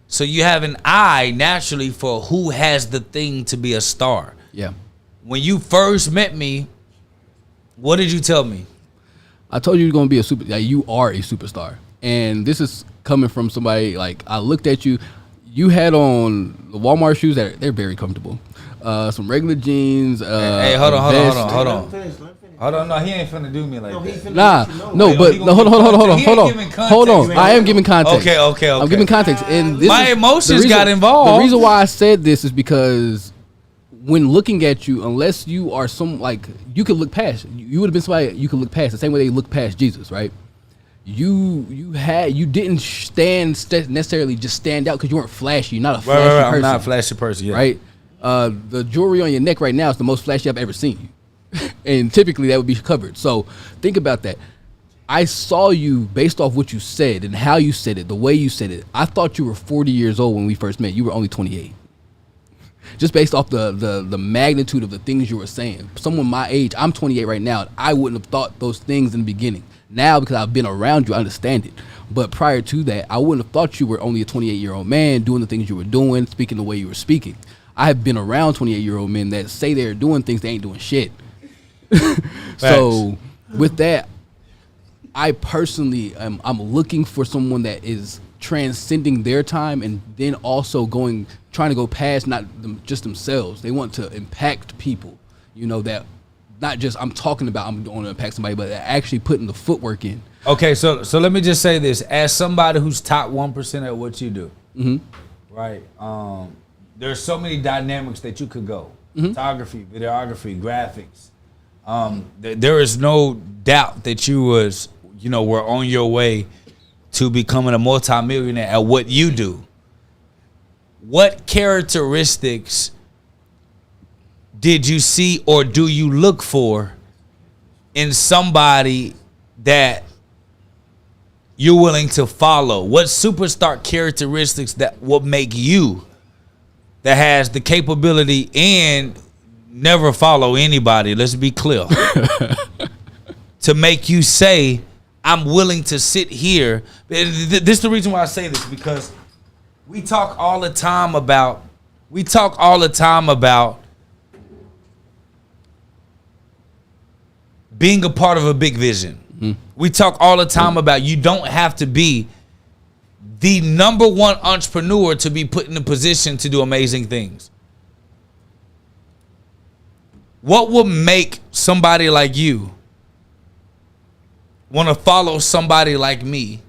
So you have an eye naturally for who has the thing to be a star. Yeah. When you first met me, what did you tell me? I told you you're going to be you are a superstar. And this is coming from somebody, like, I looked at you, you had on the Walmart shoes that they're very comfortable. Some regular jeans. Hey, hold on. No, he ain't finna do me like that. Hold on. I am giving context. Okay. I'm giving context. And this my emotions got involved. The reason why I said this is because when looking at you, unless you are you could look past. You would have been somebody you could look past the same way they look past Jesus, right? You didn't necessarily just stand out because you weren't flashy. You're not a flashy person. I'm not a flashy person, yeah. Right? The jewelry on your neck right now is the most flashy I've ever seen you. And typically that would be covered. So think about that. I saw you based off what you said and how you said it, the way you said it. I thought you were 40 years old when we first met. You were only 28. Just based off the magnitude of the things you were saying. Someone my age, I'm 28 right now. I wouldn't have thought those things in the beginning. Now, because I've been around you, I understand it. But prior to that, I wouldn't have thought you were only a 28-year-old man doing the things you were doing, speaking the way you were speaking. I have been around 28-year-old men that say they're doing things, they ain't doing shit. So with that, I personally I'm looking for someone that is transcending their time and then also trying to go past just themselves. They want to impact people, that not just I'm talking about I'm going to impact somebody, but actually putting the footwork in. Okay, so let me just say this. As somebody who's top 1% at what you do, right? There's so many dynamics that you could go. Photography, videography, graphics. There is no doubt that you were on your way to becoming a multimillionaire at what you do. What characteristics did you see or do you look for in somebody that you're willing to follow? What superstar characteristics that will make you that has the capability and never follow anybody, let's be clear, to make you say, I'm willing to sit here. This is the reason why I say this, because we talk all the time about being a part of a big vision. We talk all the time about you don't have to be the number one entrepreneur to be put in a position to do amazing things. What will make somebody like you want to follow somebody like me?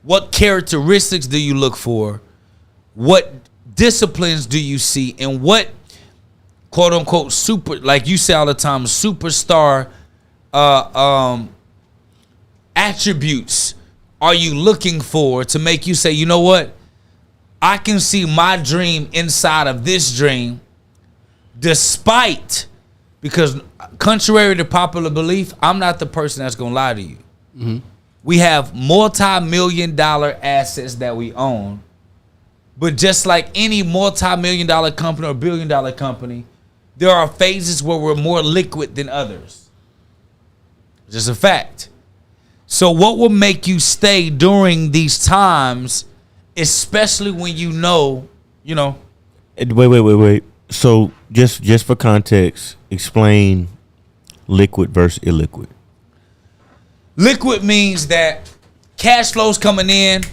What characteristics do you look for? What disciplines do you see? And what quote unquote like you say all the time, superstar attributes are you looking for to make you say, you know what? I can see my dream inside of this dream, despite, because contrary to popular belief, I'm not the person that's going to lie to you. We have multi-million-dollar assets that we own. But just like any multi-million-dollar company or billion-dollar company, there are phases where we're more liquid than others. It's just a fact. So what will make you stay during these times, especially when you know? Wait. So just for context, explain liquid versus illiquid. Liquid means that cash flow's coming in,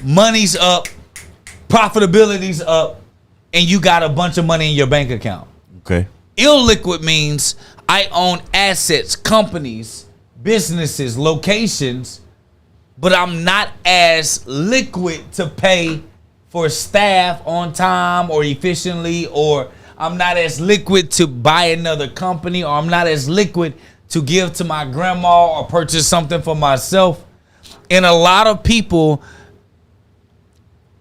money's up, profitability's up, and you got a bunch of money in your bank account. Okay. Illiquid means I own assets, companies, businesses, locations, but I'm not as liquid to pay for staff on time or efficiently, or I'm not as liquid to buy another company, or I'm not as liquid to give to my grandma or purchase something for myself. And a lot of people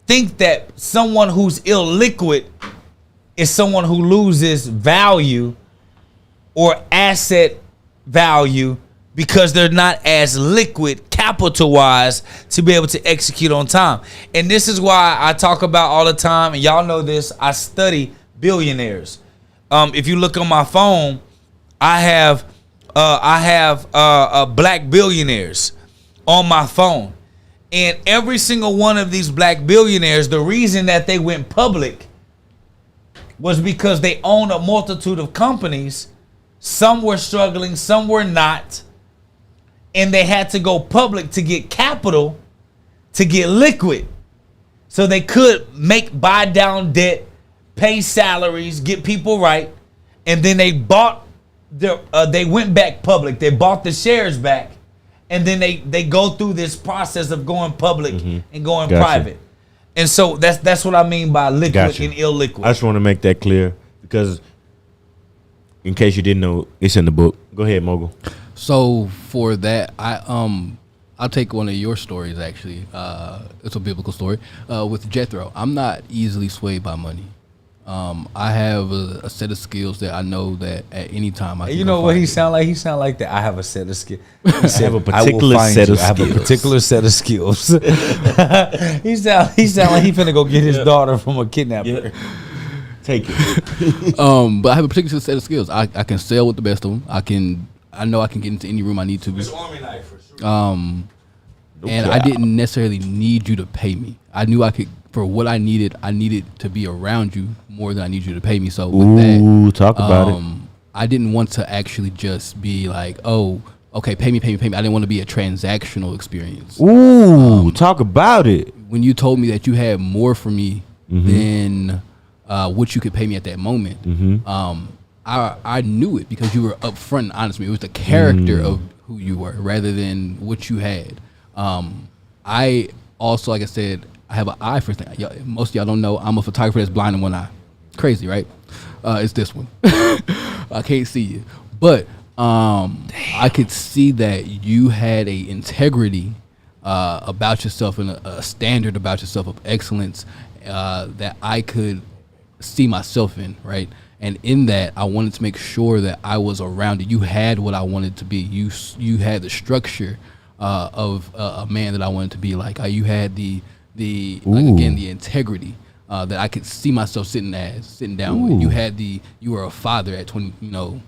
think that someone who's illiquid is someone who loses value or asset value because they're not as liquid capital-wise to be able to execute on time. And this is why I talk about all the time, and y'all know this, I study billionaires. If you look on my phone, I have black billionaires on my phone. And every single one of these black billionaires, the reason that they went public was because they own a multitude of companies. Some were struggling, some were not. And they had to go public to get capital, to get liquid. So they could buy down debt, pay salaries, get people right. And then they they went back public. They bought the shares back. And then they go through this process of going public and going private. And so that's what I mean by liquid and illiquid. I just want to make that clear. Because in case you didn't know, it's in the book. Go ahead, Mogul. So for that, I'll take one of your stories. Actually, it's a biblical story with Jethro. I'm not easily swayed by money. I have a set of skills that I know that at any time I can You go know what find he it. sound like? He sound like that. I have a set of skills. He said, have a "I will particular find set you. of I have a skills." particular set of skills. he sound like he finna go get his daughter from a kidnapper. Take it. But I have a particular set of skills. I can sell with the best of them. I know I can get into any room I need to be. Army knife for sure. And I didn't necessarily need you to pay me. I knew I could, for what I needed to be around you more than I need you to pay me. So with that, Talk about it. I didn't want to actually just be like, oh, okay, pay me. I didn't want to be a transactional experience. Talk about it. When you told me that you had more for me than what you could pay me at that moment, I knew it because you were upfront and honest with me. It was the character of who you were rather than what you had. I also, like I said, I have an eye for things. Most of y'all don't know I'm a photographer that's blind in one eye. Crazy, right? It's this one. I can't see you. But I could see that you had a integrity about yourself and a standard about yourself of excellence that I could see myself in, right? And in that, I wanted to make sure that I was around it. You had what I wanted to be. You had the structure of a man that I wanted to be like. You had the integrity that I could see myself sitting down with. You were a father at 20,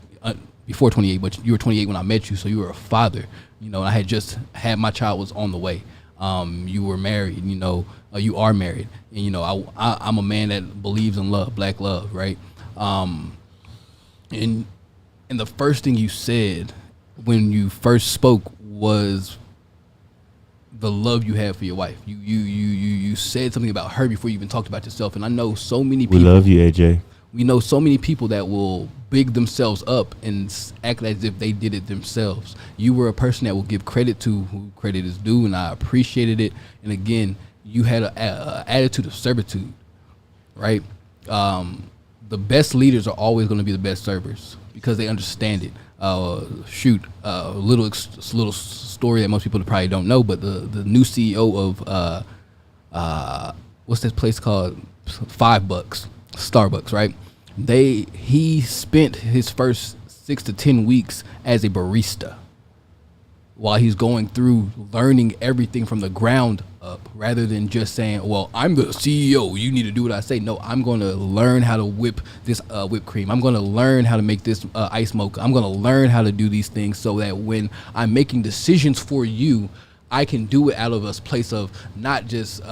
before 28, but you were 28 when I met you, so you were a father. And I had just had my child was on the way. You were married, you are married, and I'm a man that believes in love, black love, right? And the first thing you said when you first spoke was the love you have for your wife. You said something about her before you even talked about yourself. And I know so many people. We love you, AJ. We know so many people that will big themselves up and act as if they did it themselves. You were a person that will give credit to who credit is due, and I appreciated it. And again, you had an attitude of servitude, right? The best leaders are always going to be the best servers because they understand it. Little story that most people probably don't know, but the new CEO of what's this place called? $5, Starbucks, right? He spent his first 6 to 10 weeks as a barista while he's going through learning everything from the ground up, rather than just saying, well, I'm the CEO, you need to do what I say. No, I'm going to learn how to whip this whipped cream. I'm going to learn how to make this ice mocha. I'm going to learn how to do these things so that when I'm making decisions for you, I can do it out of a place of not just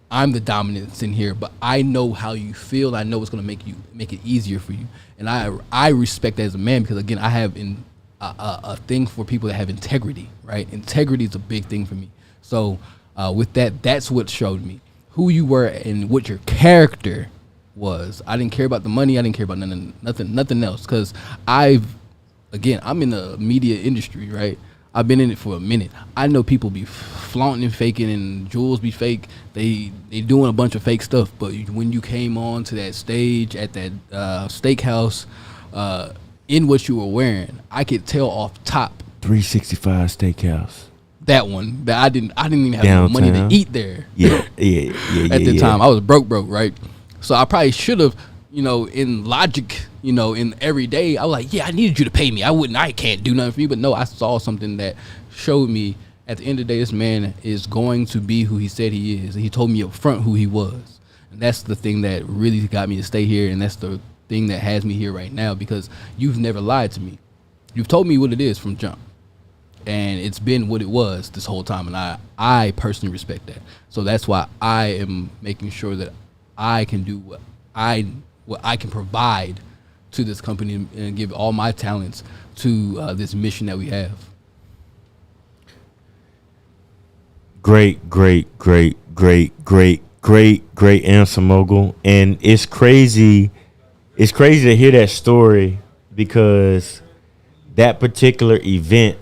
I'm the dominance in here, but I know how you feel. I know it's going to make it easier for you. And I respect that as a man because, again, I have a thing for people that have integrity, right? Integrity is a big thing for me. So with that, that's what showed me who you were and what your character was. I didn't care about the money. I didn't care about nothing else. Because I'm in the media industry, right? I've been in it for a minute. I know people be flaunting and faking, and jewels be fake. They doing a bunch of fake stuff. But when you came on to that stage at that steakhouse, in what you were wearing, I could tell off top. 365 Steakhouse. That one. That I didn't even have no money to eat there. Yeah. At the time, I was broke, right? So I probably should have, in logic, in every day, I was like, yeah, I needed you to pay me. I can't do nothing for you. But no, I saw something that showed me at the end of the day, this man is going to be who he said he is. And he told me up front who he was. And that's the thing that really got me to stay here. And that's the thing that has me here right now, because you've never lied to me. You've told me what it is from jump. And it's been what it was this whole time. And I personally respect that. So that's why I am making sure that I can do what I can provide to this company and give all my talents to this mission that we have. Great answer, Mogul. And it's crazy to hear that story, because that particular event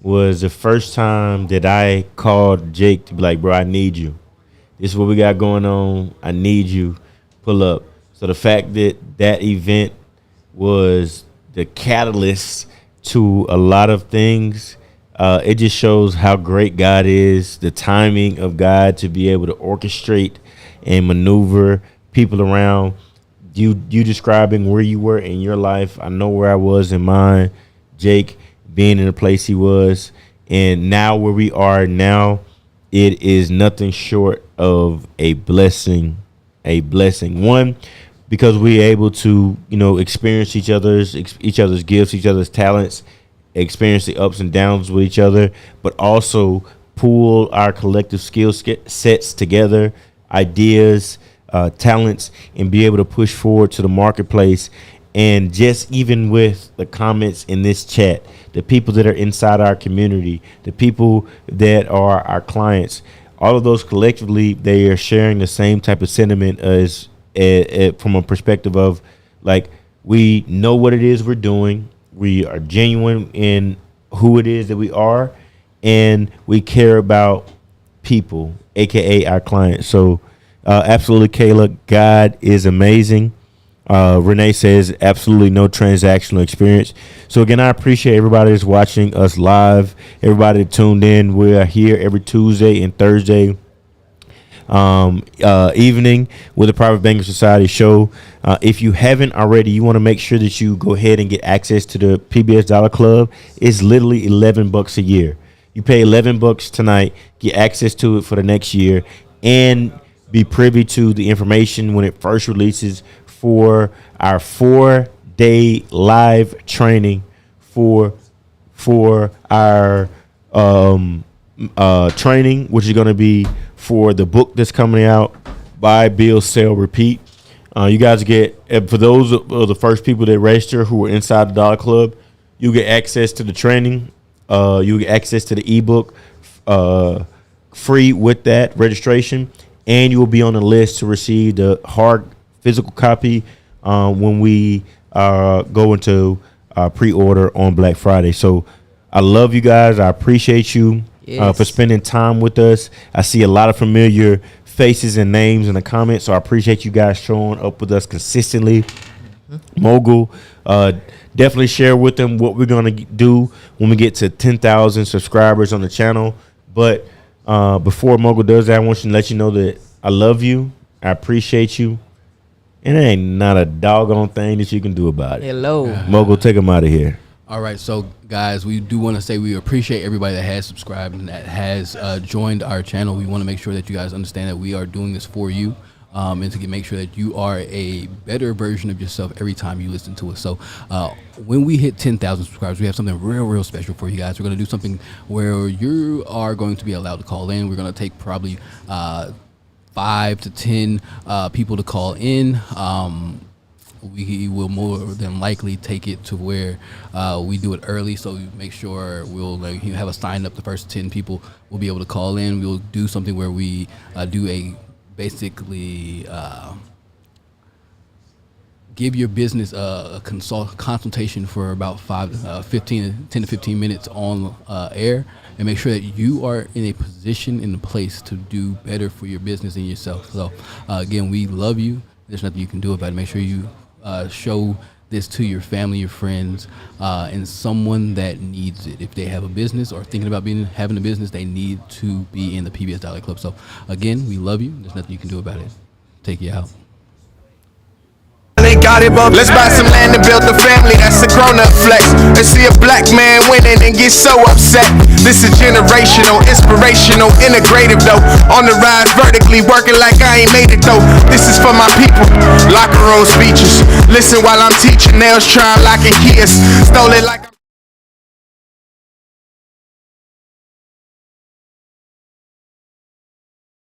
was the first time that I called Jake to be like, bro, I need you. This is what we got going on. I need you. Pull up. So the fact that that event was the catalyst to a lot of things, it just shows how great God is, the timing of God to be able to orchestrate and maneuver people around. You describing where you were in your life. I know where I was in mine. Jake being in the place he was, and now where we are now, it is nothing short of a blessing. A blessing. One, because we're able to, experience each other's gifts, each other's talents, experience the ups and downs with each other, but also pool our collective skill sets together, ideas, talents, and be able to push forward to the marketplace. And just even with the comments in this chat, the people that are inside our community, the people that are our clients, all of those collectively, they are sharing the same type of sentiment as from a perspective of, like, we know what it is we're doing. We are genuine in who it is that we are, and we care about people, aka our clients. So absolutely, Kayla, God is amazing. Renee says absolutely no transactional experience. So again, I appreciate everybody that's watching us live, everybody that tuned in. We are here every Tuesday and Thursday evening with the Private Banking Society show. If you haven't already, you want to make sure that you go ahead and get access to the PBS Dollar Club. It's literally $11 a year. You pay $11 tonight, get access to it for the next year, and be privy to the information when it first releases for our 4-day live training for our training, which is going to be for the book that's coming out, Buy, Build, Sell, Repeat. You guys get, for those of the first people that register who are inside the Dollar Club, you get access to the training. You get access to the ebook free with that registration, and you will be on the list to receive the hard physical copy when we go into pre-order on Black Friday. So I love you guys. I appreciate you for spending time with us. I see a lot of familiar faces and names in the comments, so I appreciate you guys showing up with us consistently. Mogul, definitely share with them what we're going to do when we get to 10,000 subscribers on the channel. But before Mogul does that, I want to let you know that I love you. I appreciate you. And there ain't not a doggone thing that you can do about it. Hello. Mogul, take them out of here. All right, so guys, we do want to say we appreciate everybody that has subscribed and that has joined our channel. We want to make sure that you guys understand that we are doing this for you, and to make sure that you are a better version of yourself every time you listen to us. So when we hit 10,000 subscribers, we have something real special for you guys. We're going to do something where you are going to be allowed to call in. We're going to take probably 5 to 10 people to call in. We will more than likely take it to where we do it early, so we make sure we'll have a sign up. The first 10 people will be able to call in. We'll do something where we do a basically give your business a consultation for about 10 to 15 minutes on air, and make sure that you are in a position, in a place to do better for your business and yourself. So again, we love you. There's nothing you can do about it. Make sure you show this to your family, your friends, and someone that needs it. If they have a business or thinking about having a business, they need to be in the PBS Dollar Club. So again, we love you. There's nothing you can do about it. Take you out. Got it, but let's buy some land and build a family. That's a grown-up flex. And see a black man winning and get so upset. This is generational, inspirational, integrative though. On the rise vertically, working like I ain't made it though. This is for my people. Locker room speeches. Listen while I'm teaching. Nails trying lock and keys. Stole it like